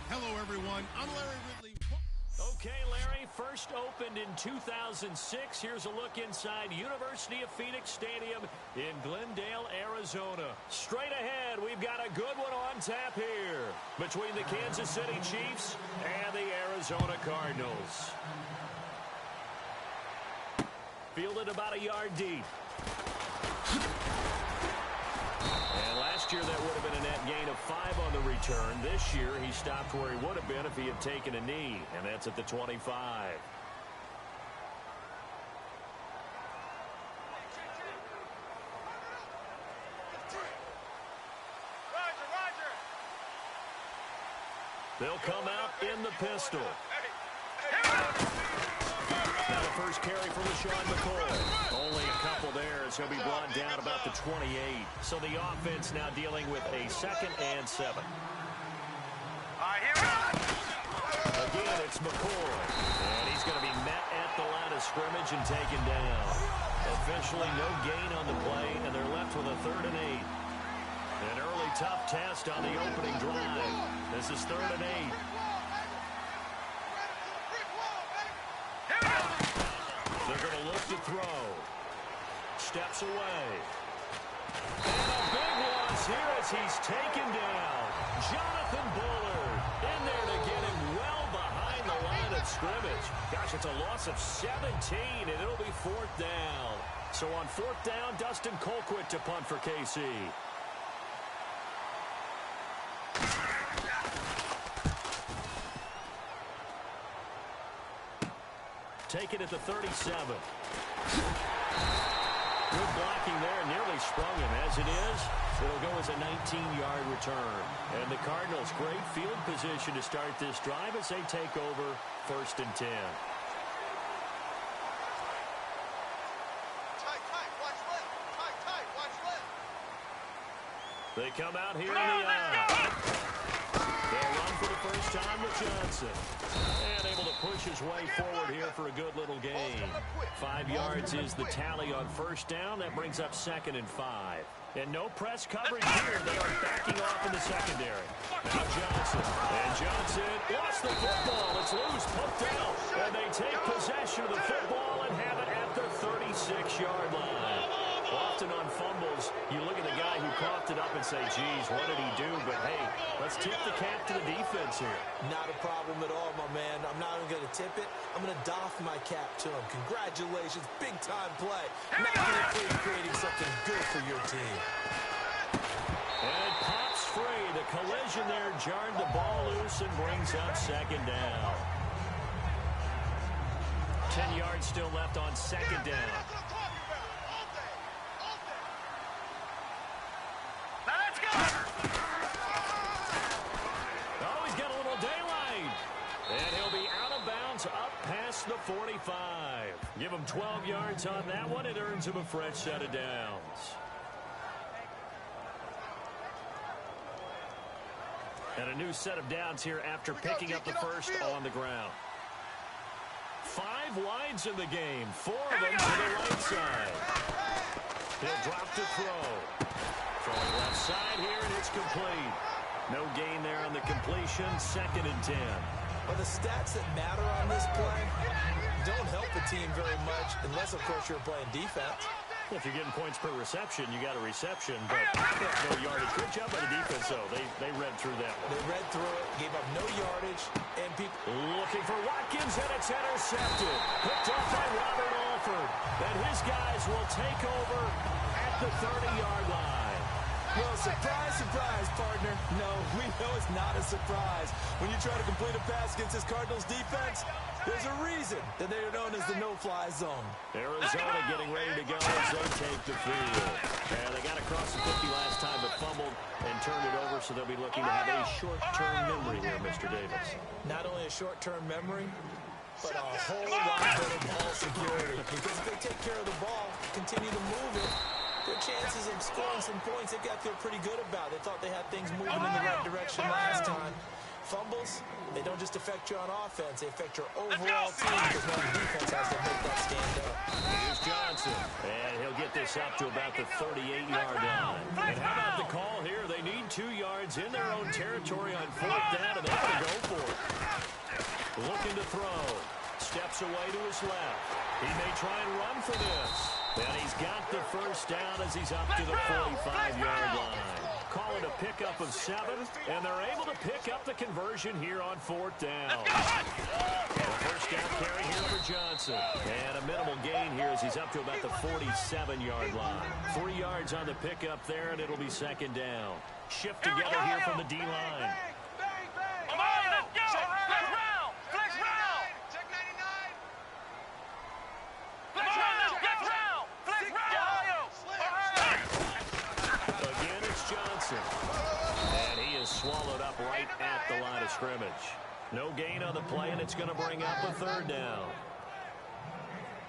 Hello, everyone. I'm Larry Ridley. Okay, Larry, first opened in 2006. Here's a look inside University of Phoenix Stadium in Glendale, Arizona. Straight ahead, we've got a good one on tap here between the Kansas City Chiefs and the Arizona Cardinals. Fielded about a yard deep. And last year that would have been a net gain of 5 on the return. This year he stopped where he would have been if he had taken a knee, and that's at the 25. They'll come out in the pistol. Now the first carry for LaShawn McCoy. Only a couple there as he'll be brought down about the 28. So the offense now dealing with a 2nd and 7. Again, it's McCoy. And he's going to be met at the line of scrimmage and taken down. Officially no gain on the play, and they're left with a 3rd and 8. An early tough test on the opening drive. This is 3rd and 8. They're going to look to throw. Steps away. And a big loss here as he's taken down. Jonathan Bullard in there to get him well behind the line of scrimmage. Gosh, it's a loss of 17, and it'll be 4th down. So on 4th down, Dustin Colquitt to punt for KC. Take it at the 37. Good blocking there, nearly sprung him. As it is, it'll go as a 19-yard return. And the Cardinals, great field position to start this drive as they take over 1st and 10. They come out here in the eye. They'll run for the first time with Johnson. And able to push his way forward here for a good little gain. 5 yards is the tally on 1st down. That brings up 2nd and 5. And no press coverage here. They are backing off in the secondary. Now Johnson. And Johnson lost the football. It's loose, poked out. And they take possession of the football and have it at the 36-yard line. Often on fumbles, you look at the guy who coughed it up and say, geez, what did he do? But, hey, let's tip the cap to the defense here. Not a problem at all, my man. I'm not even going to tip it. I'm going to doff my cap to him. Congratulations. Big-time play. Now you're creating something good for your team. And pops free. The collision there jarred the ball loose and brings up 2nd down. 10 yards still left on 2nd down. Oh, he's got a little daylight. And he'll be out of bounds up past the 45. Give him 12 yards on that one. It earns him a fresh set of downs. And a new set of downs here after picking up the first on the ground. 5 wides in the game. 4 of them to the right side. He'll drop to throw. Throwing left side here, and it's complete. No gain there on the completion. 2nd and 10. Well, the stats that matter on this play don't help the team very much, unless, of course, you're playing defense. If you're getting points per reception, you got a reception, but no yardage. Good job by the defense, though. They read through that one. They read through it, gave up no yardage, and people looking for Watkins, and it's intercepted. Picked off by Robert Alford. And his guys will take over at the 30-yard line. Well, surprise, surprise, partner. No, we know it's not a surprise. When you try to complete a pass against this Cardinals defense, there's a reason that they are known as the no-fly zone. Arizona getting ready to go as they take the field. And they got across the 50 last time, but fumbled and turned it over, so they'll be looking to have a short-term memory here, Mr. Davis. Not only a short-term memory, but a whole lot better ball security. Because if they take care of the ball, continue to move it, their chances of scoring some points, they've got to feel pretty good about. They thought they had things moving in the right direction last time. Fumbles, they don't just affect you on offense, they affect your overall team because now the defense has to make that stand up. Here's Johnson, and he'll get this up to about the 38-yard line. And how about the call here? They need 2 yards in their own territory on 4th down, and they're going to go for it. Looking to throw. Steps away to his left. He may try and run for this. And he's got the first down as he's up to the 45-yard line. Call it a pickup of 7, and they're able to pick up the conversion here on 4th down. The first down carry here for Johnson. And a minimal gain here as he he's up to about the 47-yard line. 3 yards on the pickup there, and it'll be second down. Shift together here from the D-line. Come on, let's go! Flex round! Flex round! Check 99! Flex round! Flex round! Flex round! Again, it's Johnson. And he is swallowed up right at the line of scrimmage. No gain on the play, and it's going to bring up a third down.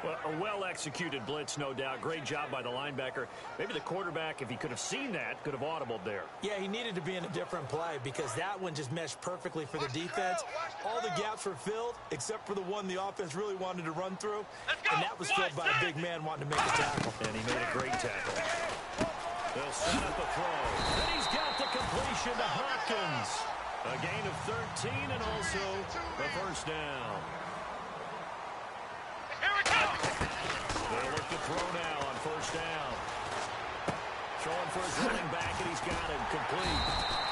Well, a well-executed blitz, no doubt. Great job by the linebacker. Maybe the quarterback, if he could have seen that, could have audibled there. Yeah, he needed to be in a different play because that one just meshed perfectly for the defense. All the gaps were filled except for the one the offense really wanted to run through, and that was filled by a big man wanting to make a tackle. And he made a great tackle. They'll set up a throw. And he's got the completion to Hopkins. A gain of 13 and also a first down. They'll look to throw now on first down. Throwing for his running back, and he's got him complete.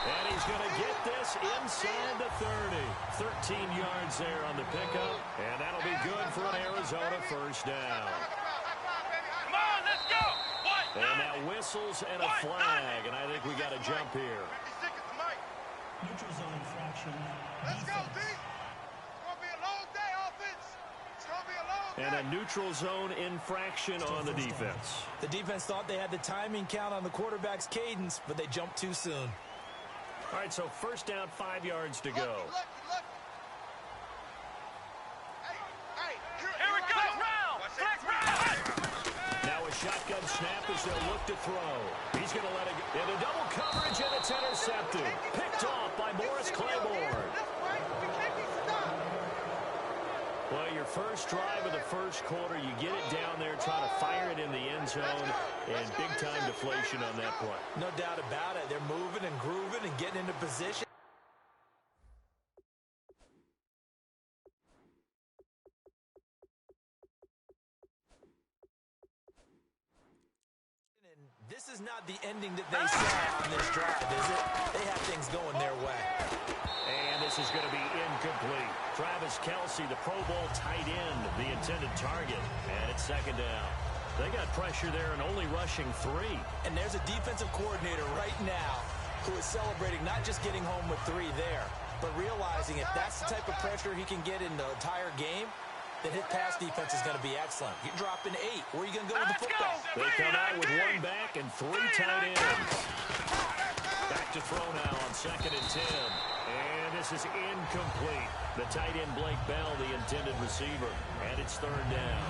And he's going to get this inside the 30. 13 yards there on the pickup, and that'll be good for an Arizona first down. Come on, let's go! And now whistles and a flag, and I think we got a jump here. Neutral zone infraction. Let's go, D! Defense. It's going to be a long day, offense! It's going to be a long day! And a neutral zone infraction on the defense. The defense thought they had the timing count on the quarterback's cadence, but they jumped too soon. All right, so first down, 5 yards to go. Look. Hey, here we go! Flex round! Now a shotgun snap as they'll look to throw. He's going to let it go. Into double coverage, and it's intercepted. Picked off by Morris Claiborne. Well, your first drive of the first quarter, you get it down there, try to fire it in the end zone, and big-time deflation on that play. No doubt about it. They're moving and grooving and getting into position. This is not the ending that they saw on this drive, is it? They have things going their way. And this is going to be incomplete. Travis Kelce, the Pro Bowl tight end, the intended target. And it's second down. They got pressure there and only rushing 3. And there's a defensive coordinator right now who is celebrating not just getting home with 3 there, but realizing if that's the type of pressure he can get in the entire game, then his pass defense is going to be excellent. You're dropping 8. Where are you going to go with the football? They come out with 1 back and 3 tight ends. Back to throw now on 2nd and 10. And this is incomplete. The tight end Blake Bell, the intended receiver. And it's 3rd down.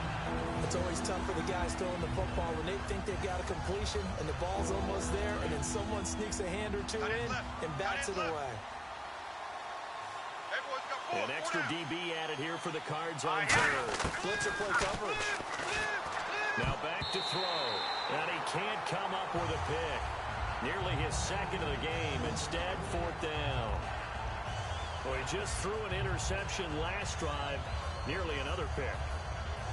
It's always tough for the guys throwing the football when they think they've got a completion and the ball's almost there, and then someone sneaks a hand or 2 in and bats it away. An extra DB added here for the Cards on 3rd. Blitzer play coverage. Now back to throw. And he can't come up with a pick. Nearly his 2nd of the game. Instead, 4th down. Well, he just threw an interception last drive. Nearly another pick.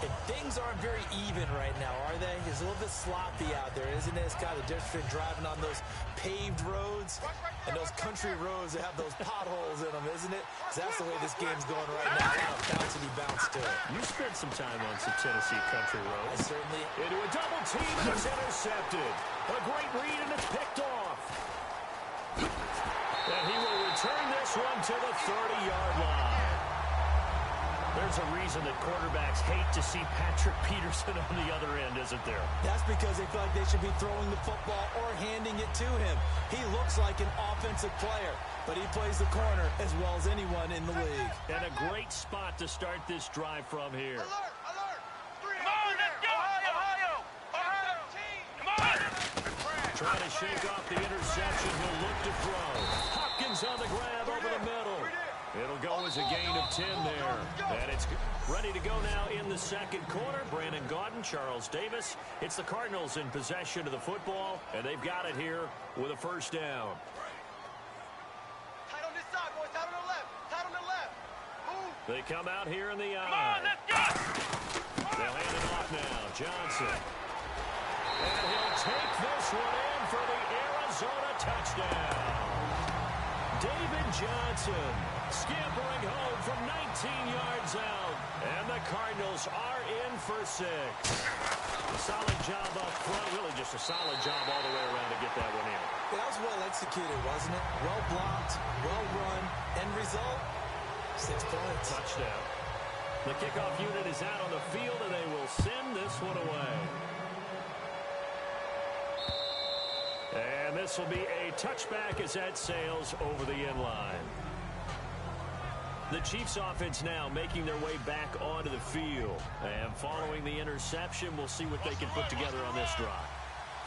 And things aren't very even right now, are they? It's a little bit sloppy out there, isn't it? It's kind of the difference between driving on those paved roads and those country roads that have those potholes in them, isn't it? Because that's the way this game's going right now. A lot of bouncy-bounce to it. You spent some time on some Tennessee country I roads. certainly... Into a double team, and it's intercepted. A great read, and it's picked off. And he will return this one to the 30-yard line. There's a reason that quarterbacks hate to see Patrick Peterson on the other end, isn't there? That's because they feel like they should be throwing the football or handing it to him. He looks like an offensive player, but he plays the corner as well as anyone in the league. And a great spot to start this drive from here. Alert! Come on, let's go! Ohio! Come on! Trying to shake off the interception. He'll look to throw. Hopkins on the grab over the middle. It'll go as a gain of 10 there. And it's ready to go now in the 2nd quarter. Brandon Gaudin, Charles Davis. It's the Cardinals in possession of the football, and they've got it here with a first down. Tight on this side, boys. Tight on the left. Tight on the left. Move. They come out here in the Come eye. on, let's go! They'll hand it off now. Johnson. And he'll take this one in for the Arizona touchdown. David Johnson scampering home from 19 yards out. And the Cardinals are in for 6. Solid job up front. Really just a solid job all the way around to get that one in. That was well executed, wasn't it? Well blocked, well run. End result, 6 points. Touchdown. The kickoff unit is out on the field, and they will send this one away. And this will be a touchback as that sails over the end line. The Chiefs offense now making their way back onto the field. And following the interception, we'll see what they can put together on this drive.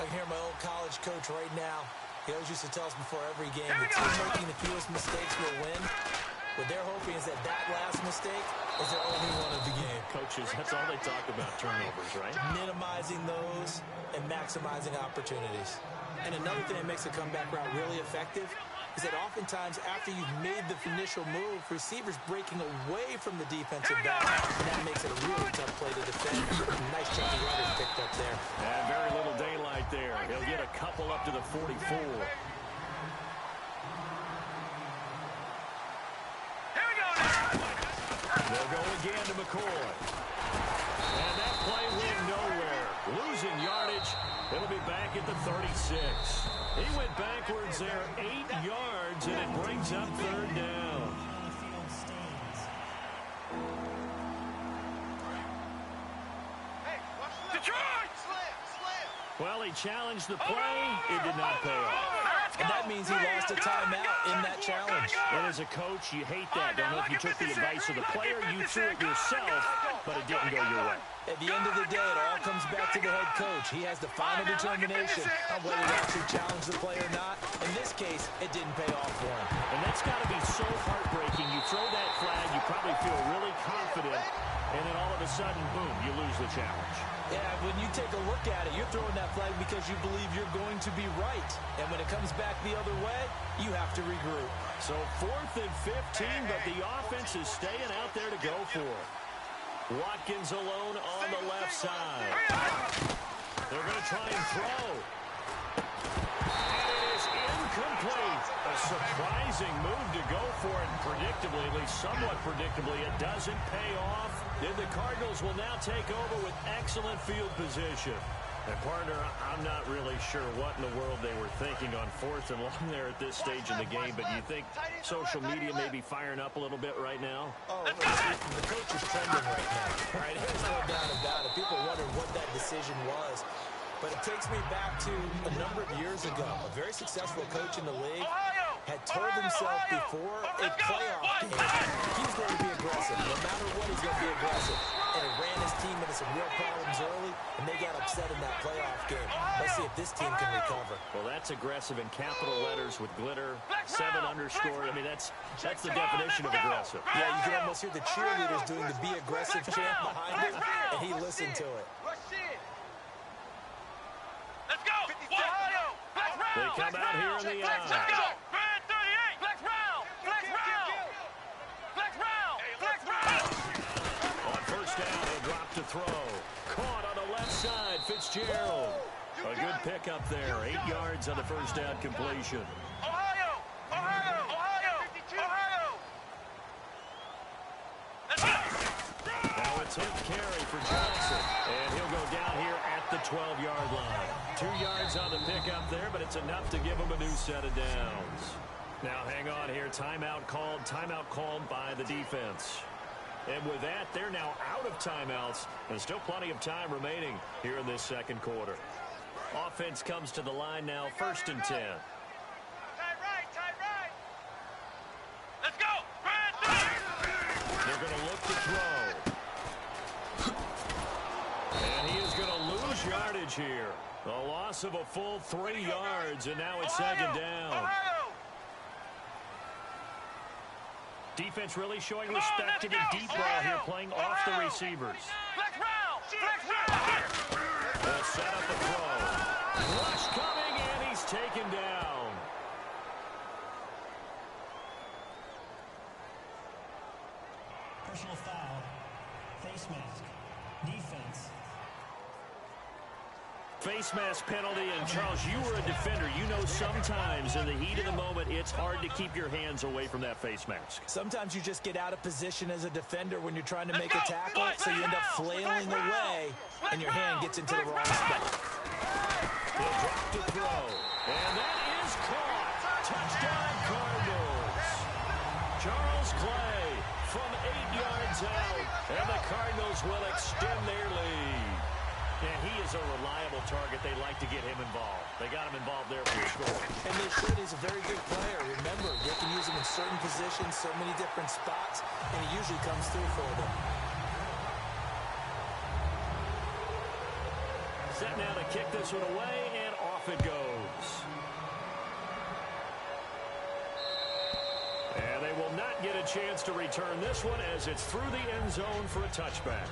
I can hear my old college coach right now. He always used to tell us before every game, the team making the fewest mistakes will win. What they're hoping is that last mistake is their only one of the game. Coaches, that's all they talk about, turnovers, right? Minimizing those and maximizing opportunities. And another thing that makes a comeback route really effective is that oftentimes after you've made the initial move, receivers breaking away from the defensive back, and that makes it a really tough play to defend. Nice chunky yardage picked up there. And very little daylight there. He'll get a couple up to the 44. They'll go again to McCoy. And that play went nowhere. Losing yardage. It'll be back at the 36. He went backwards there 8 yards, and it brings up 3rd down. Well, he challenged the play. It did not pay off. And that means he lost a timeout in that challenge. And as a coach, you hate that. Don't know if you took the advice of the player. You threw it yourself, but it didn't go your way. At the end of the day, it all comes back to the head coach. He has the final determination on whether to actually challenge the play or not. In this case, it didn't pay off for him. And that's got to be so heartbreaking. You throw that flag, you probably feel really confident, and then all of a sudden, boom, you lose the challenge. Yeah, when you take a look at it, you're throwing that flag because you believe you're going to be right. And when it comes back the other way, you have to regroup. So 4th and 15, but the offense is staying out there to go for it. Watkins alone on the left side. They're going to try and throw. And it is incomplete. A surprising move to go for it. Predictably, at least somewhat predictably, it doesn't pay off. And the Cardinals will now take over with excellent field position. And, partner, I'm not really sure what in the world they were thinking on 4th and long there at this stage in the game, but you think social media may be firing up a little bit right now? Oh, the coach is trending right now, right? There's no doubt about it. People wonder what that decision was. But it takes me back to a number of years ago. A very successful coach in the league had told himself before a playoff game he was going to be aggressive. No matter what, he's going to be aggressive. And it ran his team into some real problems early, and they got upset in that playoff game. Let's see if this team can recover. Well, that's aggressive in capital letters with glitter, 7 underscore. I mean, that's the definition of aggressive. Yeah, you can almost hear the cheerleaders doing the be aggressive chant behind him, and he listened to it. Let's go! Ohio! They come out here in the Let's go! Red 38! Flex round! Flex round! Flex round! Flex round! On 1st down, he'll drop to throw. Caught on the left side, Fitzgerald. A good pickup there. 8 yards on the 1st down completion. Ohio! Ohio! Ohio! 52! Ohio! Let's go! Now a 10th carry for Johnson. And he'll go down here at the 12-yard line. 2 yards on the pickup there, but it's enough to give him a new set of downs. Now hang on here. Timeout called by the defense. And with that, they're now out of timeouts. There's still plenty of time remaining here in this 2nd quarter. Offense comes to the line now, 1st and 10. Tight right! Tight right! Let's go! Red 30! They're going to look to throw. And he is going to lose yardage here. A loss of a full 3 yards, and now it's 2nd down. Ohio! Defense really showing respect to the deep ball here, playing off the receivers. Flex round! Flex round! They'll set up a throw. Rush coming, and he's taken down. Personal foul. Face mask. Defense. face mask penalty, and Charles, you were a defender. You know sometimes in the heat of the moment, it's hard to keep your hands away from that face mask. Sometimes you just get out of position as a defender when you're trying to make a tackle, so you end up flailing away, and your hand gets into the wrong spot. He'll drop to throw, and that is caught. Touchdown, Cardinals. Charles Clay from 8 yards out, and the Cardinals will extend their lead. And he is a reliable target. They like to get him involved. They got him involved there for sure. And they should. He's a very good player. Remember, they can use him in certain positions, so many different spots, and he usually comes through for them. Set now to kick this one away, and off it goes. And they will not get a chance to return this one as it's through the end zone for a touchback.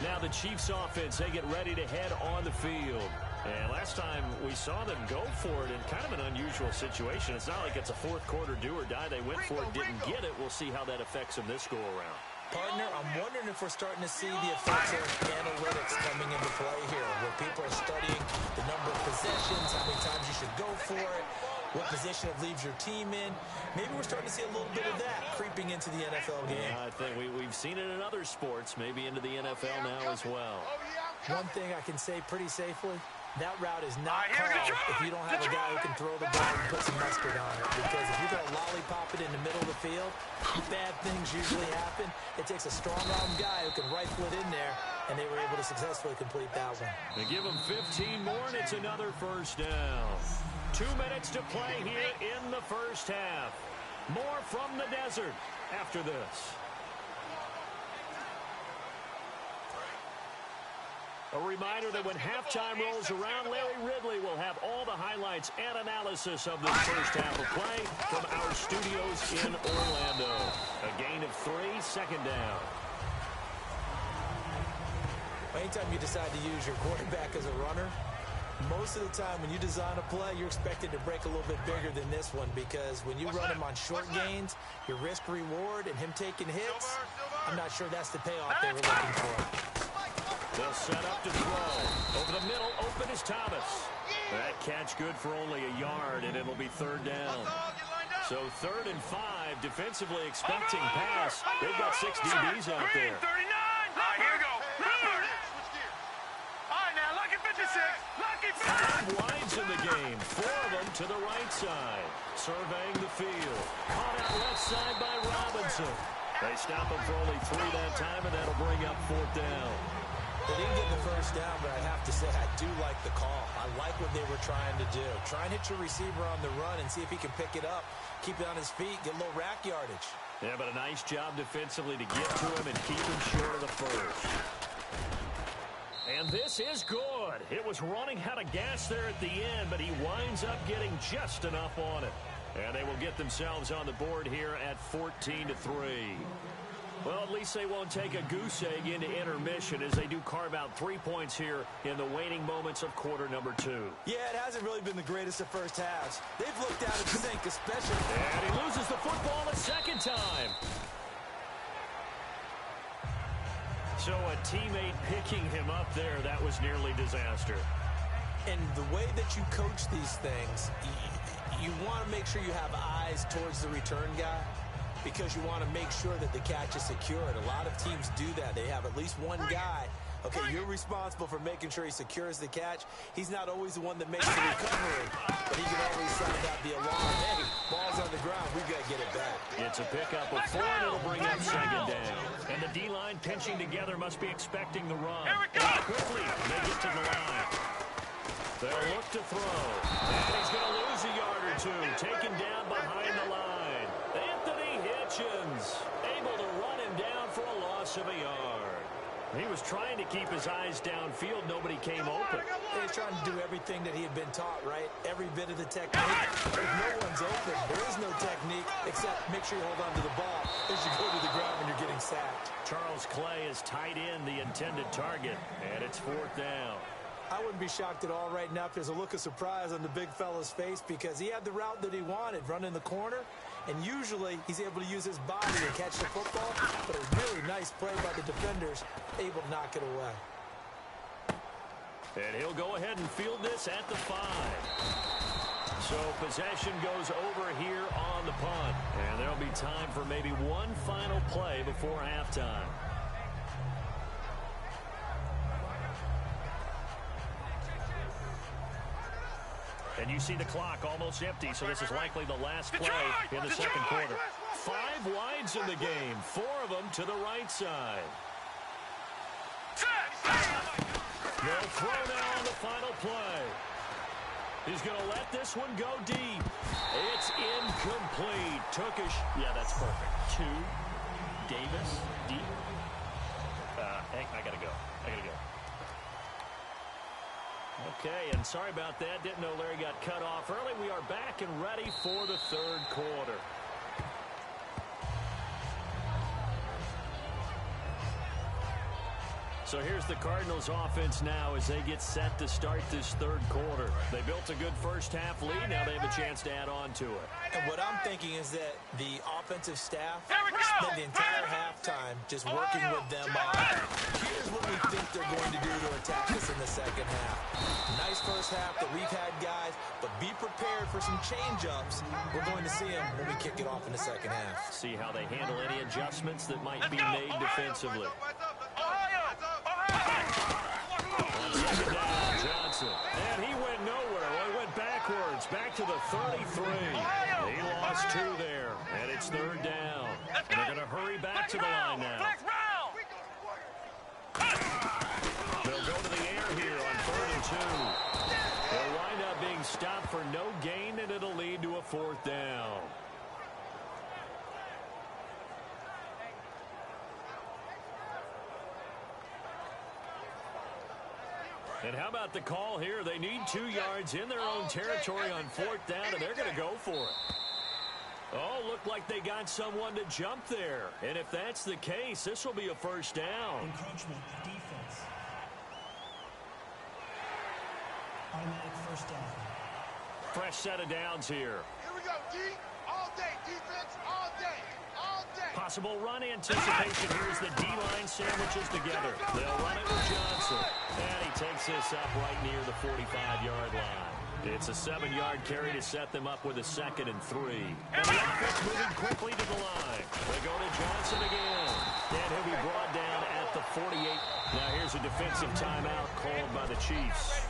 Now the Chiefs offense, they get ready to head on the field. And last time we saw them go for it in kind of an unusual situation. It's not like it's a fourth quarter do or die. They went for it, didn't get it. We'll see how that affects them this go around. Partner, I'm wondering if we're starting to see the effects of analytics coming into play here, where people are studying the number of possessions, how many times you should go for it, what position it leaves your team in. Maybe we're starting to see a little bit of that creeping into the NFL game. Yeah, I think we've seen it in other sports, maybe into the NFL now as well. One thing I can say pretty safely, that route is not called if you don't have a guy who can throw the ball and put some mustard on it. Because if you're going to lollipop it in the middle of the field, bad things usually happen. It takes a strong-arm guy who can rifle it in there, and they were able to successfully complete that one. They give them 15 more, and it's another first down. 2 minutes to play here in the first half. More from the desert after this. A reminder that when halftime rolls around, Larry Ridley will have all the highlights and analysis of this first half of play from our studios in Orlando. A gain of 3, second down. Anytime you decide to use your quarterback as a runner, most of the time when you design a play, you're expected to break a little bit bigger than this one, because when you run him on short gains, your risk-reward and him taking hits, I'm not sure that's the payoff they were looking for. They'll set up to throw. Over the middle, open is Thomas. That catch good for only a yard, and it'll be third down. So 3rd and 5, defensively expecting pass. They've got 6 DBs out there. 39. All right, here we go. Number. All right, now, lucky 56. Lucky 5 56. wides in the game. 4 of them to the right side. Surveying the field. Caught out left side by Robinson. They stop him for only 3 that time, and that'll bring up 4th down. They didn't get the first down, but I have to say I do like the call. I like what they were trying to do. Try and hit your receiver on the run and see if he can pick it up, keep it on his feet, get a little rack yardage. Yeah, but a nice job defensively to get to him and keep him short of the first. And this is good. It was running out of gas there at the end, but he winds up getting just enough on it. And they will get themselves on the board here at 14-3. Well, at least they won't take a goose egg into intermission as they do carve out 3 points here in the waning moments of quarter number 2. Yeah, it hasn't really been the greatest of first halves. They've looked out of sync, especially. And he loses the football a second time. So a teammate picking him up there, that was nearly disaster. And the way that you coach these things, you want to make sure you have eyes towards the return guy, because you want to make sure that the catch is secured. A lot of teams do that. They have at least one guy. Okay, you're responsible for making sure he secures the catch. He's not always the one that makes the recovery, but he can always sound out the alarm. Hey, ball's on the ground. We've got to get it back. It's a pickup of 4, and it'll bring up second down. And the D-line pinching together must be expecting the run. Here we go. Quickly, they get to the line. They'll look to throw. And he's going to lose a yard or 2, taken down behind the line. Anthony Hitchens able to run him down for a loss of a yard. He was trying to keep his eyes downfield. Nobody came open. He's trying to do everything that he had been taught, right? Every bit of the technique. If no one's open, there is no technique except make sure you hold on to the ball as you go to the ground when you're getting sacked. Charles Clay is tight in the intended target, and it's 4th down. I wouldn't be shocked at all right now if there's a look of surprise on the big fella's face, because he had the route that he wanted, running the corner, and usually he's able to use his body and catch the football, but a really nice play by the defenders, able to knock it away. And he'll go ahead and field this at the 5. So possession goes over here on the punt. And there'll be time for maybe one final play before halftime. And you see the clock almost empty, so this is likely the last play in the second quarter. 5 wides in the game, 4 of them to the right side. They'll throw now on the final play. He's going to let this one go deep. It's incomplete. Tookish. Yeah, that's perfect. 2. Davis. Deep. Hey, I got to go. Okay, and sorry about that. Didn't know Larry got cut off early. We are back and ready for the third quarter. So here's the Cardinals offense now as they get set to start this third quarter. They built a good first half lead. Now they have a chance to add on to it. And what I'm thinking is that the offensive staff spent the entire halftime just working with them on, here's what we think they're going to do to attack us in the second half. Nice first half that we've had, guys, but be prepared for some change-ups. We're going to see them when we kick it off in the second half. See how they handle any adjustments that might be made defensively. On second down, Johnson. And he went nowhere. Well, he went backwards, back to the 33. He lost 2 there, and it's third down. And they're going to hurry back to the line now. They'll go to the air here on 3rd and 2. They'll wind up being stopped for no gain, and it'll lead to a 4th down. And how about the call here? They need 2 yards in their own territory on 4th down, and they're going to go for it. Oh, looked like they got someone to jump there. And if that's the case, this will be a first down. Encroachment, defense. Automatic first down. Fresh set of downs here. Here we go, D. All day, defense, all day. All day. Possible run anticipation. Here's the D-line sandwiches together. They'll run it with Johnson. And he takes this up right near the 45-yard line. It's a 7-yard carry to set them up with a 2nd and 3. And the offense moving quickly to the line. They go to Johnson again. And he'll be brought down at the 48. Now here's a defensive timeout called by the Chiefs.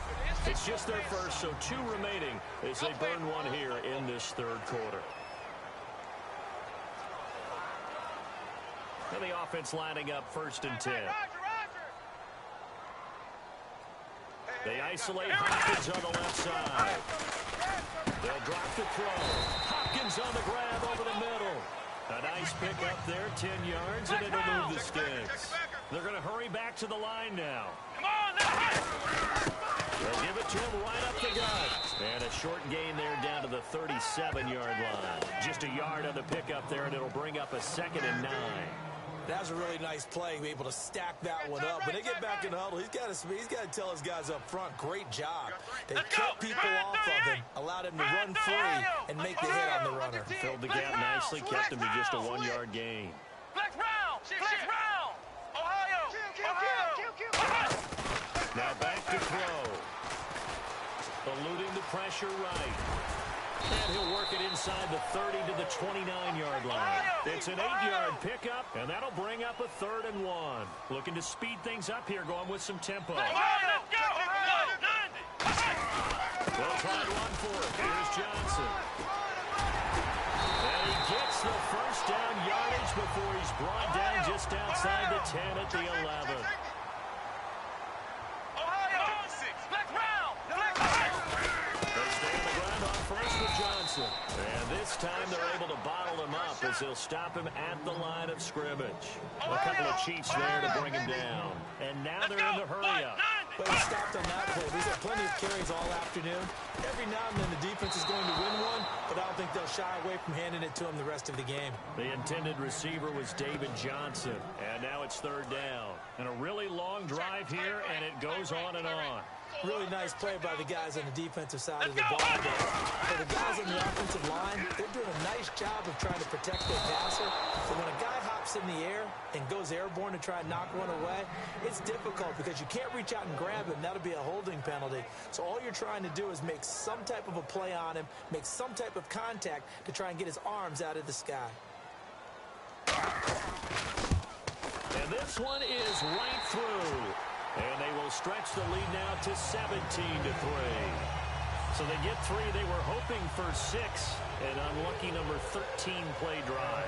It's just their first, so 2 remaining as they burn one here in this third quarter. And the offense lining up 1st and 10. They isolate Hopkins on the left side. They'll drop the throw. Hopkins on the grab over the middle. A nice pick up there, 10 yards, and it'll move the sticks. They're going to hurry back to the line now. They'll give it to him right up the gut. And a short gain there down to the 37-yard line. Just a yard on the pickup there, and it'll bring up a 2nd and 9. That was a really nice play, be able to stack that one up. When they get back in the huddle, he's got to tell his guys up front, great job. They cut people off of him, allowed him to run free, and make the hit on the runner. Filled the gap nicely, kept him to just a 1-yard gain. Flex round! Flex round! Ohio! Now back to throw. Eluding the pressure right. And he'll work it inside the 30 to the 29-yard line. It's an 8-yard pickup, and that'll bring up a 3rd and 1. Looking to speed things up here, going with some tempo. They'll try to run for it. Here's Johnson. And he gets the first down yardage before he's brought down just outside the 10 at the 11. Johnson. And this time they're able to bottle him up as they'll stop him at the line of scrimmage. A couple of Chiefs there to bring him down. And now they're in the hurry-up. But he stopped on that play. He's had plenty of carries all afternoon. Every now and then the defense is going to win one, but I don't think they'll shy away from handing it to him the rest of the game. The intended receiver was David Johnson. And now it's 3rd down. And a really long drive here, and it goes on and on. Really nice play by the guys on the defensive side of the ball. For the guys on the offensive line, they're doing a nice job of trying to protect their passer. But when a guy hops pops in the air and goes airborne to try and knock one away, it's difficult because you can't reach out and grab him. That'll be a holding penalty. So all you're trying to do is make some type of a play on him, make some type of contact to try and get his arms out of the sky. And this one is right through. And they will stretch the lead now to 17-3. So they get 3. They were hoping for 6. An unlucky number 13 play drive.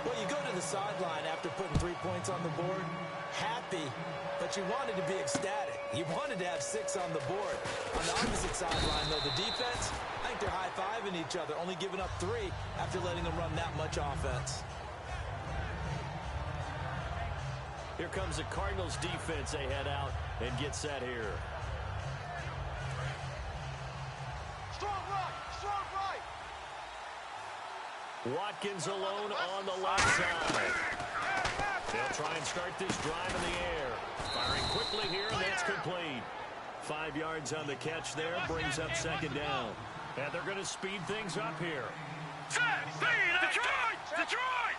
Well, you go to the sideline after putting 3 points on the board, happy, but you wanted to be ecstatic. You wanted to have 6 on the board. On the opposite sideline, though, the defense, I think they're high-fiving each other, only giving up 3 after letting them run that much offense. Here comes the Cardinals defense. They head out and get set here. Strong right, strong right. Watkins alone on the left side. They'll try and start this drive in the air. Firing quickly here, and that's complete. 5 yards on the catch there, brings up second down. And they're going to speed things up here. Detroit! Detroit!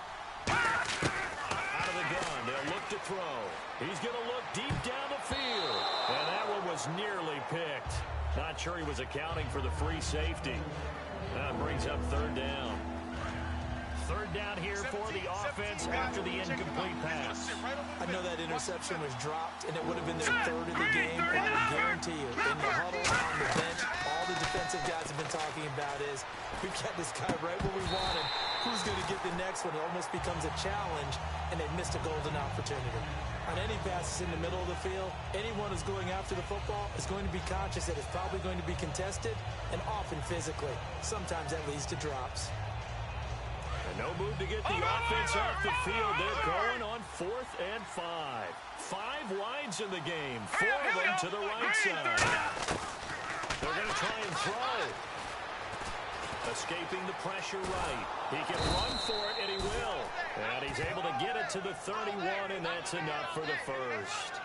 Out of the gun, they'll look to throw. He's going to look deep down the field. And that one was nearly picked. Not sure he was accounting for the free safety. That brings up third down. Third down here for the offense after the incomplete pass. I know that interception was dropped, and it would have been their third of the game, but I guarantee you, in the huddle, on the bench, all the defensive guys have been talking about is, we've got this guy right where we want him. Who's going to get the next one? It almost becomes a challenge, and they missed a golden opportunity. On any passes in the middle of the field, anyone who's going after the football is going to be conscious that it's probably going to be contested, and often physically. Sometimes that leads to drops. And no move to get the offense off the field. They're going on 4th and 5. 5 wides in the game. 4 of them to the right side. They're going to try and throw. Escaping the pressure right. He can run for it, and he will. And he's able to get it to the 31, and that's enough for the first.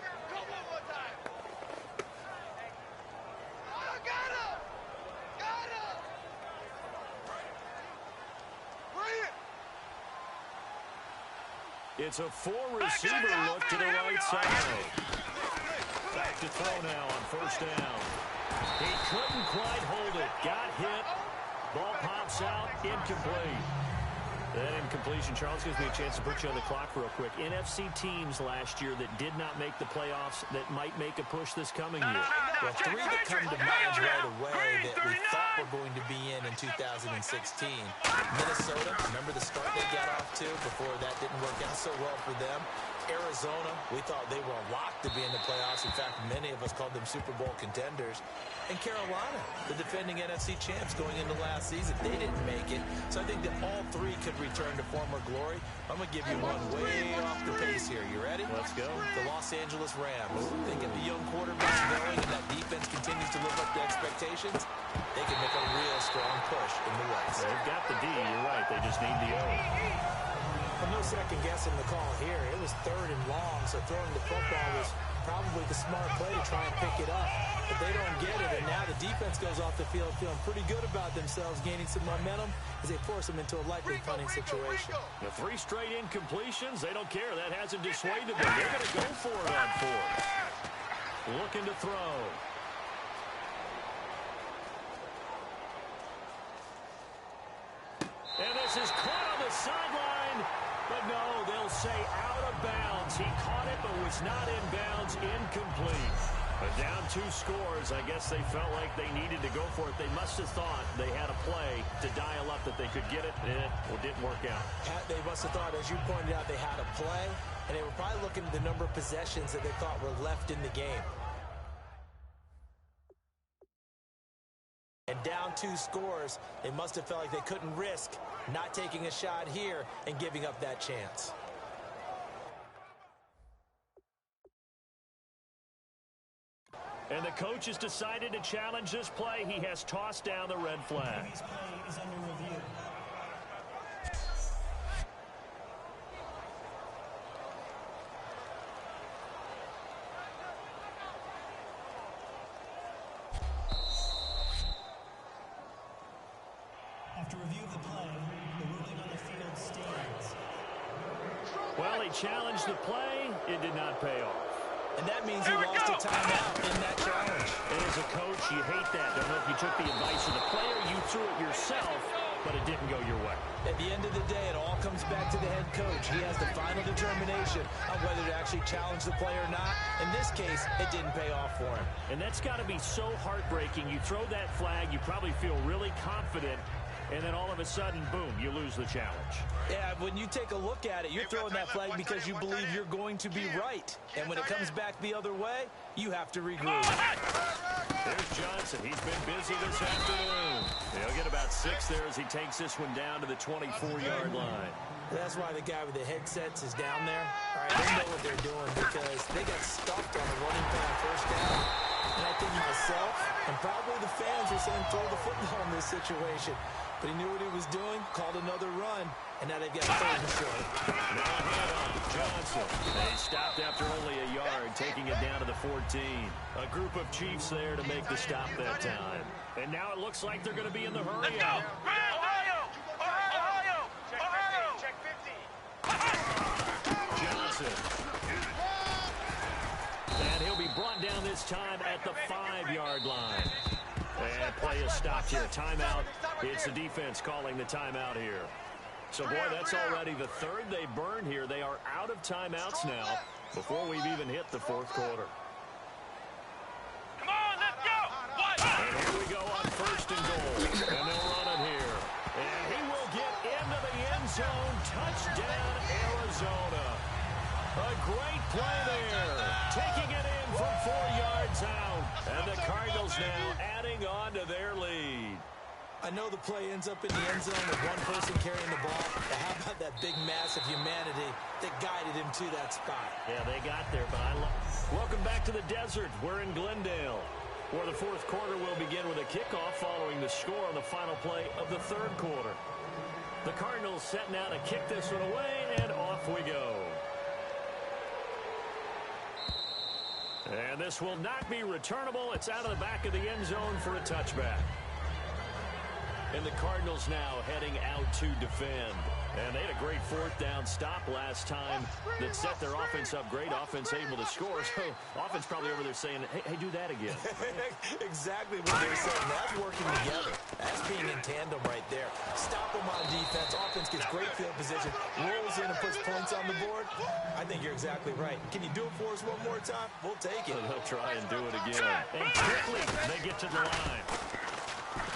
It's a 4-receiver look to the right side. Back to throw now on first down. He couldn't quite hold it. Got hit. Ball pops out. Incomplete. That incompletion, Charles, gives me a chance to put you on the clock real quick. NFC teams last year that did not make the playoffs that might make a push this coming year. Well, 3 that come to mind right away that we thought were going to be in 2016. Minnesota, remember the start they got off to before that didn't work out so well for them. Arizona, we thought they were locked to be in the playoffs. In fact, many of us called them Super Bowl contenders. And Carolina, the defending NFC champs going into last season, they didn't make it. So I think that all 3 could return to former glory. I'm going to give you one way off the pace here. You ready? Let's go. The Los Angeles Rams. They get the young quarterback going, and that defense continues to live up to expectations. They can make a real strong push in the West. They've got the D. You're right. They just need the O. Well, no second guessing the call here. It was 3rd and long, so throwing the football was probably the smart play to try and pick it up. But they don't get it, and now the defense goes off the field feeling pretty good about themselves, gaining some momentum as they force them into a likely punting situation. The 3 straight incompletions, they don't care. That hasn't dissuaded them. They're going to go for it on 4th. Looking to throw. And this is caught on the sideline. But no, they'll say out of bounds. He caught it, but was not in bounds. Incomplete. But down 2 scores. I guess they felt like they needed to go for it. They must have thought they had a play to dial up that they could get it, and it didn't work out. They must have thought, as you pointed out, they had a play, and they were probably looking at the number of possessions that they thought were left in the game. And down 2 scores, they must have felt like they couldn't risk not taking a shot here and giving up that chance. And the coach has decided to challenge this play. He has tossed down the red flag. This play is under review. After review of the play, the ruling on the field stands. Well, he challenged the play. It did not pay off. And that means he lost a timeout in that challenge. And as a coach, you hate that. Don't know if you took the advice of the player, you threw it yourself, but it didn't go your way. At the end of the day, it all comes back to the head coach. He has the final determination on whether to actually challenge the play or not. In this case, it didn't pay off for him. And that's got to be so heartbreaking. You throw that flag, you probably feel really confident, and then all of a sudden, boom, you lose the challenge. Yeah, when you take a look at it, you're throwing that flag because you believe you're going to be right. And when it comes back the other way, you have to regroup. There's Johnson. He's been busy this afternoon. He'll get about 6 there as he takes this one down to the 24-yard line. That's why the guy with the headsets is down there. All right, they know what they're doing because they got stuffed on the running play on first down. And I think myself and probably the fans are saying throw the football in this situation. But he knew what he was doing, called another run, and now they've got 3rd and short. Now head on Johnson. They stopped after only a yard, taking it down to the 14. A group of Chiefs there to make the stop that time. And now it looks like they're going to be in the hurry out. Ohio! Ohio! Ohio! Check 50. Johnson. And he'll be brought down this time at the 5-yard line. And play is stopped here. Timeout. It's the defense calling the timeout here. So, boy, that's already the 3rd they burned here. They are out of timeouts now before we've even hit the 4th quarter. Come on, let's go! What? And here we go on 1st and goal. And they'll run it here. And he will get into the end zone. Touchdown, Arizona. A great play there. Taking it in from 4 yards out. And the Cardinals now adding on to their lead. I know the play ends up in the end zone with one person carrying the ball. But how about that big mass of humanity that guided him to that spot? Yeah, they got there, but welcome back to the desert. We're in Glendale, where the 4th quarter will begin with a kickoff following the score on the final play of the 3rd quarter. The Cardinals set now to kick this one away, and off we go. And this will not be returnable. It's out of the back of the end zone for a touchback. And the Cardinals now heading out to defend. And they had a great 4th down stop last time that set their offense up great. Offense able to score. So offense probably over there saying, hey, do that again. Exactly what they're saying. That's working together. That's being in tandem right there. Stop them on defense. Offense gets great field position, rolls in and puts points on the board. I think you're exactly right. Can you do it for us one more time? We'll take it. They'll try and do it again. And quickly, they get to the line.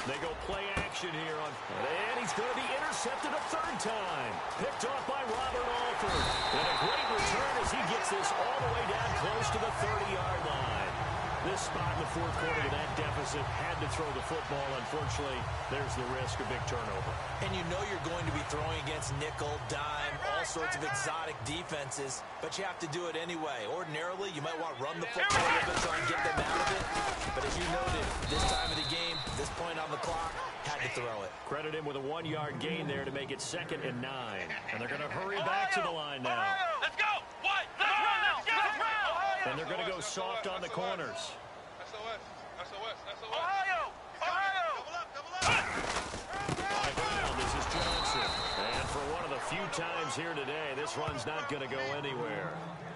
They go play action here on, and he's going to be intercepted a 3rd time. Picked off by Robert Alford. And a great return as he gets this all the way down close to the 30-yard line. This spot in the 4th quarter with that deficit had to throw the football. Unfortunately, there's the risk of big turnover. And you know you're going to be throwing against nickel, dime, all sorts of exotic defenses, but you have to do it anyway. Ordinarily, you might want to run the football a little bit, try and get them out of it. But as you noted, this time of the game, this point on the clock, had to throw it. Credit him with a 1-yard gain there to make it 2nd and 9. And they're going to hurry back to the line now. Let's go! What? Let's run! Let's go! And they're going to go soft on the corners. Ohio! Ohio! High ground, this is Johnson. And for one of the few times here today, this run's not going to go anywhere.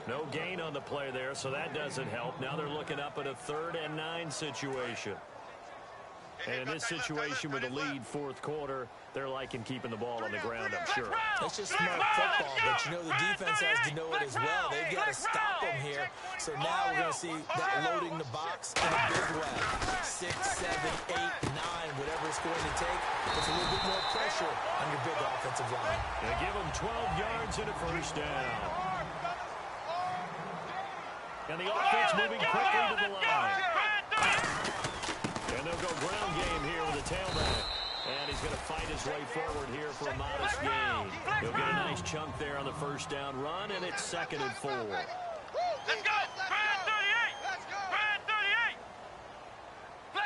No gain on the play there, so that doesn't help. Now they're looking up at a 3rd and 9 situation. And in this situation with a lead 4th quarter, they're liking keeping the ball on the ground, I'm sure. That's just smart football, but you know the defense has to know it as well. They've got to stop them here. So now we're going to see that loading the box in a big way. 6, 7, 8, 9, whatever it's going to take. It's a little bit more pressure on your big offensive line. They give them 12 yards and a 1st down. And the offense moving quickly to the line. And they'll go ground game here with a tailback. And he's going to fight his way forward here for a modest gain. He'll get a nice chunk there on the 1st down run, and it's 2nd and 4. Let's go! Brad 38! Brad 38!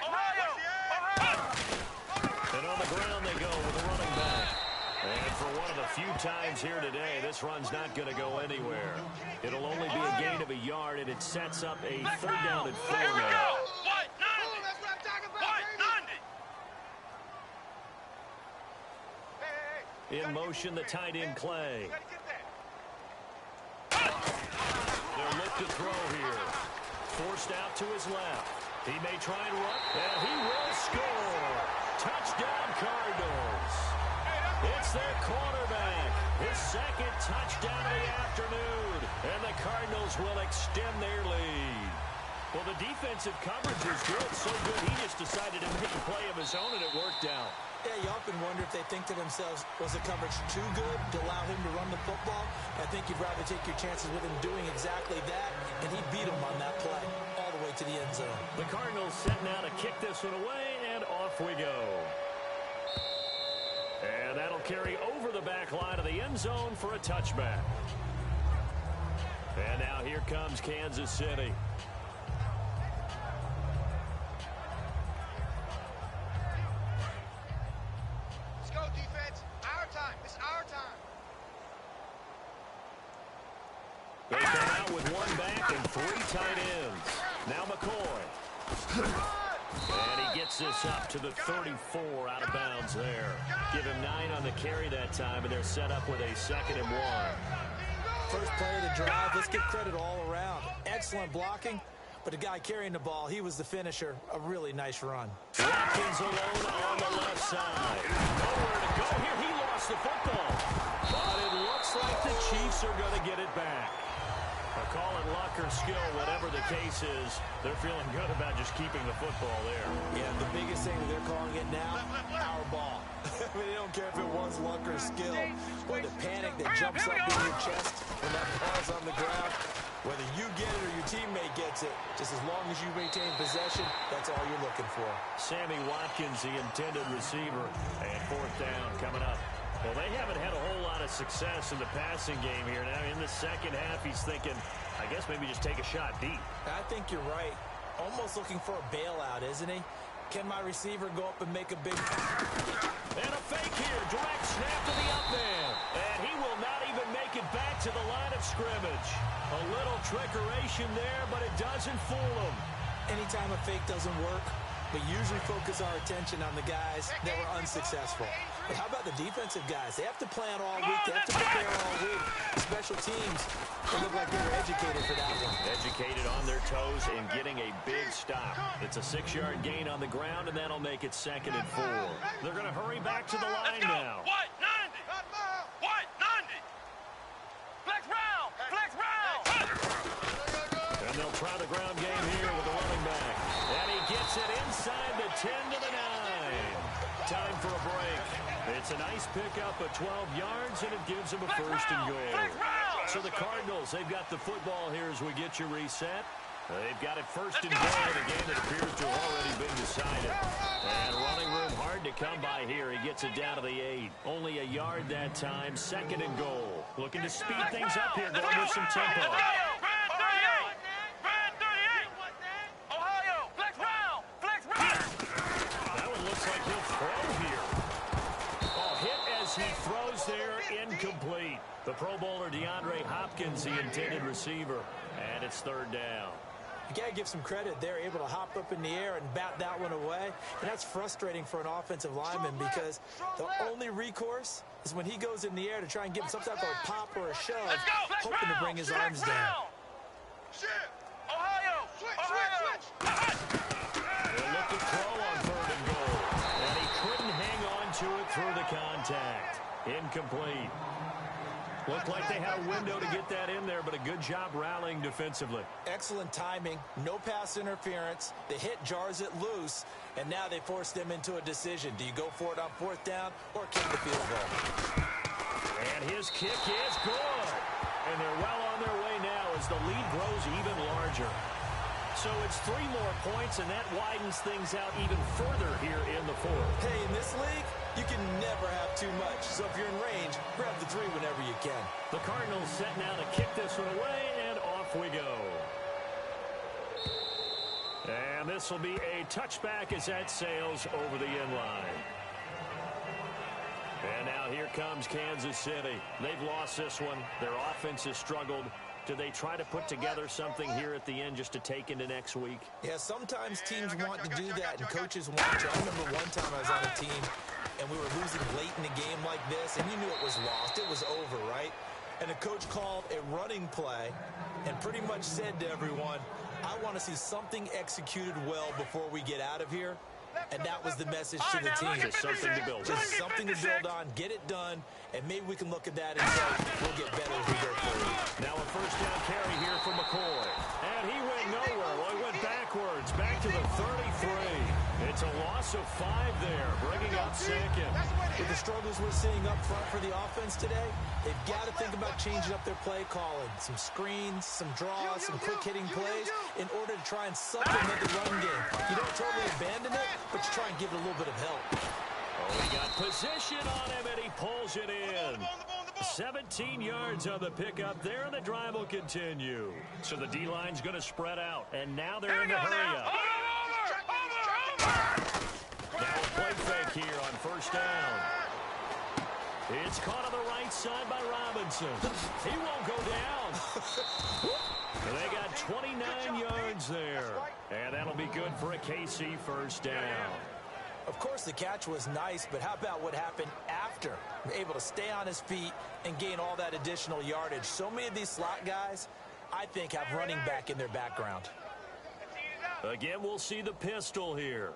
Ohio! And on the ground they go with a running back. And for one of the few times here today, this run's not going to go anywhere. It'll only be a gain of a yard, and it sets up a 3rd down and 4 Here we now. go! What? Nandi! What? Nandi! In motion, the tight end Clay. will look to throw here. Forced out to his left. He may try and run, and he will score. Touchdown, Cardinals. It's their quarterback. His second touchdown of the afternoon. And the Cardinals will extend their lead. Well, the defensive coverage is good, so good he just decided to make a play of his own, and it worked out. Yeah, you often wonder if they think to themselves, was the coverage too good to allow him to run the football? I think you'd rather take your chances with him doing exactly that, and he beat him on that play all the way to the end zone. The Cardinals set now to kick this one away, and off we go. And that'll carry over the back line of the end zone for a touchback. And now here comes Kansas City. Let's go, defense. Our time. It's our time. They come out with one back and three tight ends. Now McCoy. And he gets this up to the 34 out of bounds there. Give him 9 on the carry that time, and they're set up with a 2nd and 1. First play of the drive, let's give credit all around. Excellent blocking, but the guy carrying the ball, he was the finisher. A really nice run. Watkins alone on the left side. Nowhere to go here. He lost the football. But it looks like the Chiefs are going to get it back. Call it luck or skill, whatever the case is, they're feeling good about just keeping the football there. Yeah, the biggest thing that they're calling it now, our ball. I mean, they don't care if it was luck or skill. Or the panic that jumps up in your chest when that ball's on the ground. Whether you get it or your teammate gets it, just as long as you maintain possession, that's all you're looking for. Sammy Watkins, the intended receiver, and 4th down coming up. Well, they haven't had a whole lot of success in the passing game here. Now, in the second half, he's thinking, I guess maybe just take a shot deep. I think you're right. Almost looking for a bailout, isn't he? Can my receiver go up and make a big... And a fake here. Direct snap to the up man. And he will not even make it back to the line of scrimmage. A little trickeration there, but it doesn't fool him. Anytime a fake doesn't work, we usually focus our attention on the guys that were unsuccessful. But how about the defensive guys? They have to plan all week. They have to prepare all week. Special teams, they look like they were educated for that one. Educated on their toes and getting a big stop. It's a 6-yard gain on the ground, and that'll make it 2nd and 4. They're going to hurry back to the line now. White 90. White 90. Flex round. Flex round. And they'll try the ground game here with the running back. And he gets it inside the 10 to the 9. Time for a break. It's a nice pickup of 12 yards, and it gives them a 1st and goal. So the Cardinals, they've got the football here as we get you reset. They've got it 1st and goal in a game that appears to have already been decided. And running room hard to come by here. He gets it down to the 8. Only a yard that time. 2nd and goal. Looking to speed things up here, going with some tempo. That one looks like he'll throw here. Oh, hit as he throws there, incomplete. The Pro Bowler DeAndre Hopkins, the intended receiver, and it's 3rd down. You got to give some credit. They're able to hop up in the air and bat that one away. And that's frustrating for an offensive lineman because the only recourse is when he goes in the air to try and give some type of a pop or a shove, hoping to bring his arms down. They'll look to throw on 3rd and goal. And he couldn't hang on to it through the contact. Incomplete. Looked like they had a window to get that in there, but a good job rallying defensively. Excellent timing, no pass interference. The hit jars it loose, and now they force them into a decision. Do you go for it on 4th down or kick the field goal? And his kick is good. And they're well on their way now as the lead grows even larger. So it's 3 more points, and that widens things out even further here in the 4th. Hey, in this league, you can never have too much. So if you're in range, grab the 3 whenever you can. The Cardinals set now to kick this one away, and off we go. And this will be a touchback as that sails over the end line. And now here comes Kansas City. They've lost this one. Their offense has struggled. Do they try to put together something here at the end just to take into next week? Yeah, sometimes teams want to do that and coaches want to. I remember one time I was on a team and we were losing late in the game like this, and you knew it was lost. It was over, right? And the coach called a running play and pretty much said to everyone, I want to see something executed well before we get out of here. And that was the message to the team. Just something to build on. Just something to build on, get it done, and maybe we can look at that and say, we'll get better as we go forward. Now a first down carry here for McCoy. And he went nowhere. Well, he went backwards, back to the 33. It's a loss of 5 there, bringing up second. With the struggles we're seeing up front for the offense today, they've got to think about changing up their play calling. Some screens, some draws, some quick-hitting plays in order to try and supplement the run game. You don't totally abandon it, but you try and give it a little bit of help. Oh, he got position on him, and he pulls it in. 17 yards on the pickup there, and the drive will continue. So the D-line's going to spread out, and now they're in the hurry-up. Now a play fake here on first down. It's caught on the right side by Robinson. He won't go down. They got 29 yards there. And that'll be good for a KC first down. Of course, the catch was nice, but how about what happened after? Able to stay on his feet and gain all that additional yardage. So many of these slot guys, I think, have running back in their background. Again, we'll see the pistol here.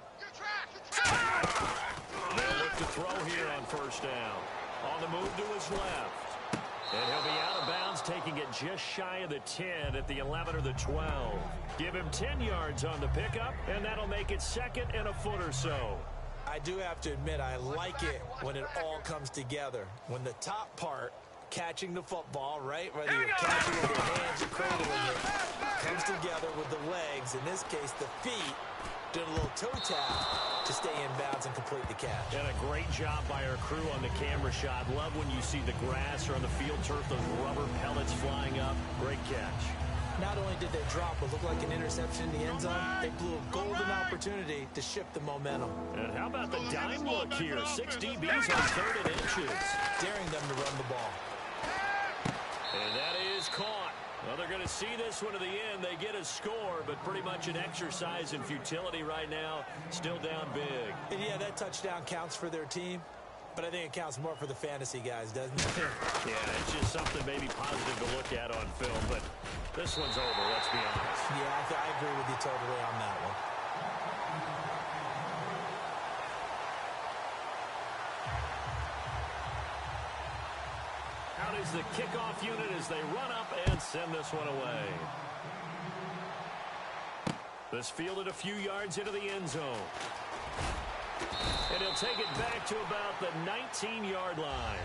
They'll look to throw here on first down. On the move to his left. And he'll be out of bounds, taking it just shy of the 10 at the 11 or the 12. Give him 10 yards on the pickup, and that'll make it second and a foot or so. I do have to admit, I like it when it all comes together. When the top part, catching the football, right? Whether you're catching it with your hands or cradling it, comes together with the legs, in this case the feet, doing a little toe tap to stay in bounds and complete the catch. And a great job by our crew on the camera shot. Love when you see the grass or on the field turf, those rubber pellets flying up. Great catch. Not only did they drop what looked like an interception in the end zone, they blew a golden opportunity to shift the momentum. And how about the dime look here? 6 DBs on 3rd and inches. Daring them to run the ball. And that is caught. Well, they're going to see this one to the end. They get a score, but pretty much an exercise in futility right now. Still down big. And yeah, that touchdown counts for their team, but I think it counts more for the fantasy guys, doesn't it? Yeah, it's just something maybe positive to look at on film, but this one's over, let's be honest. Yeah, I agree with you totally on that one. Out is the kickoff unit as they run up and send this one away. This fielded a few yards into the end zone. And he'll take it back to about the 19-yard line.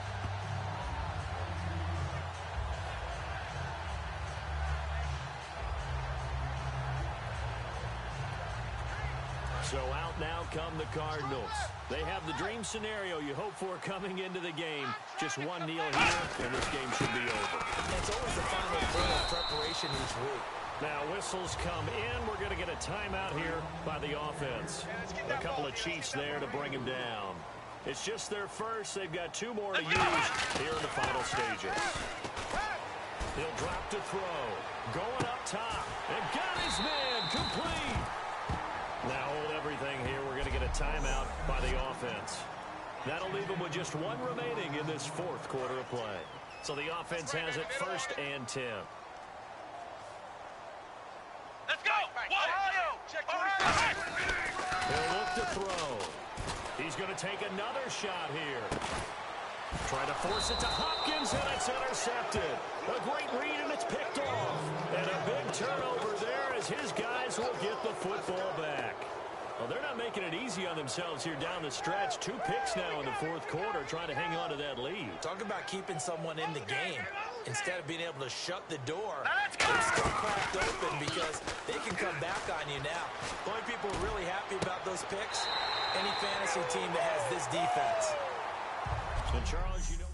So out now come the Cardinals. They have the dream scenario you hope for coming into the game. Just one kneel here, and this game should be over. It's always the final thing of preparation each week. Now whistles come in. We're going to get a timeout here by the offense. A couple of Chiefs there to bring him down. It's just their first. They've got 2 more to use here in the final stages. He'll drop to throw. Going up top. And got his man complete. Now hold everything here. We're going to get a timeout by the offense. That'll leave them with just 1 remaining in this 4th quarter of play. So the offense has it 1st and 10. Let's go! He'll look to throw. He's going to take another shot here. Trying to force it to Hopkins, and it's intercepted. A great read, and it's picked off. And a big turnover there as his guys will get the football back. Well, they're not making it easy on themselves here down the stretch. 2 picks now in the 4th quarter, trying to hang on to that lead. Talk about keeping someone in the game. Instead of being able to shut the door, it's still cracked open because they can come back on you now. The only people really happy about those picks, any fantasy team that has this defense. So, Charles, you know...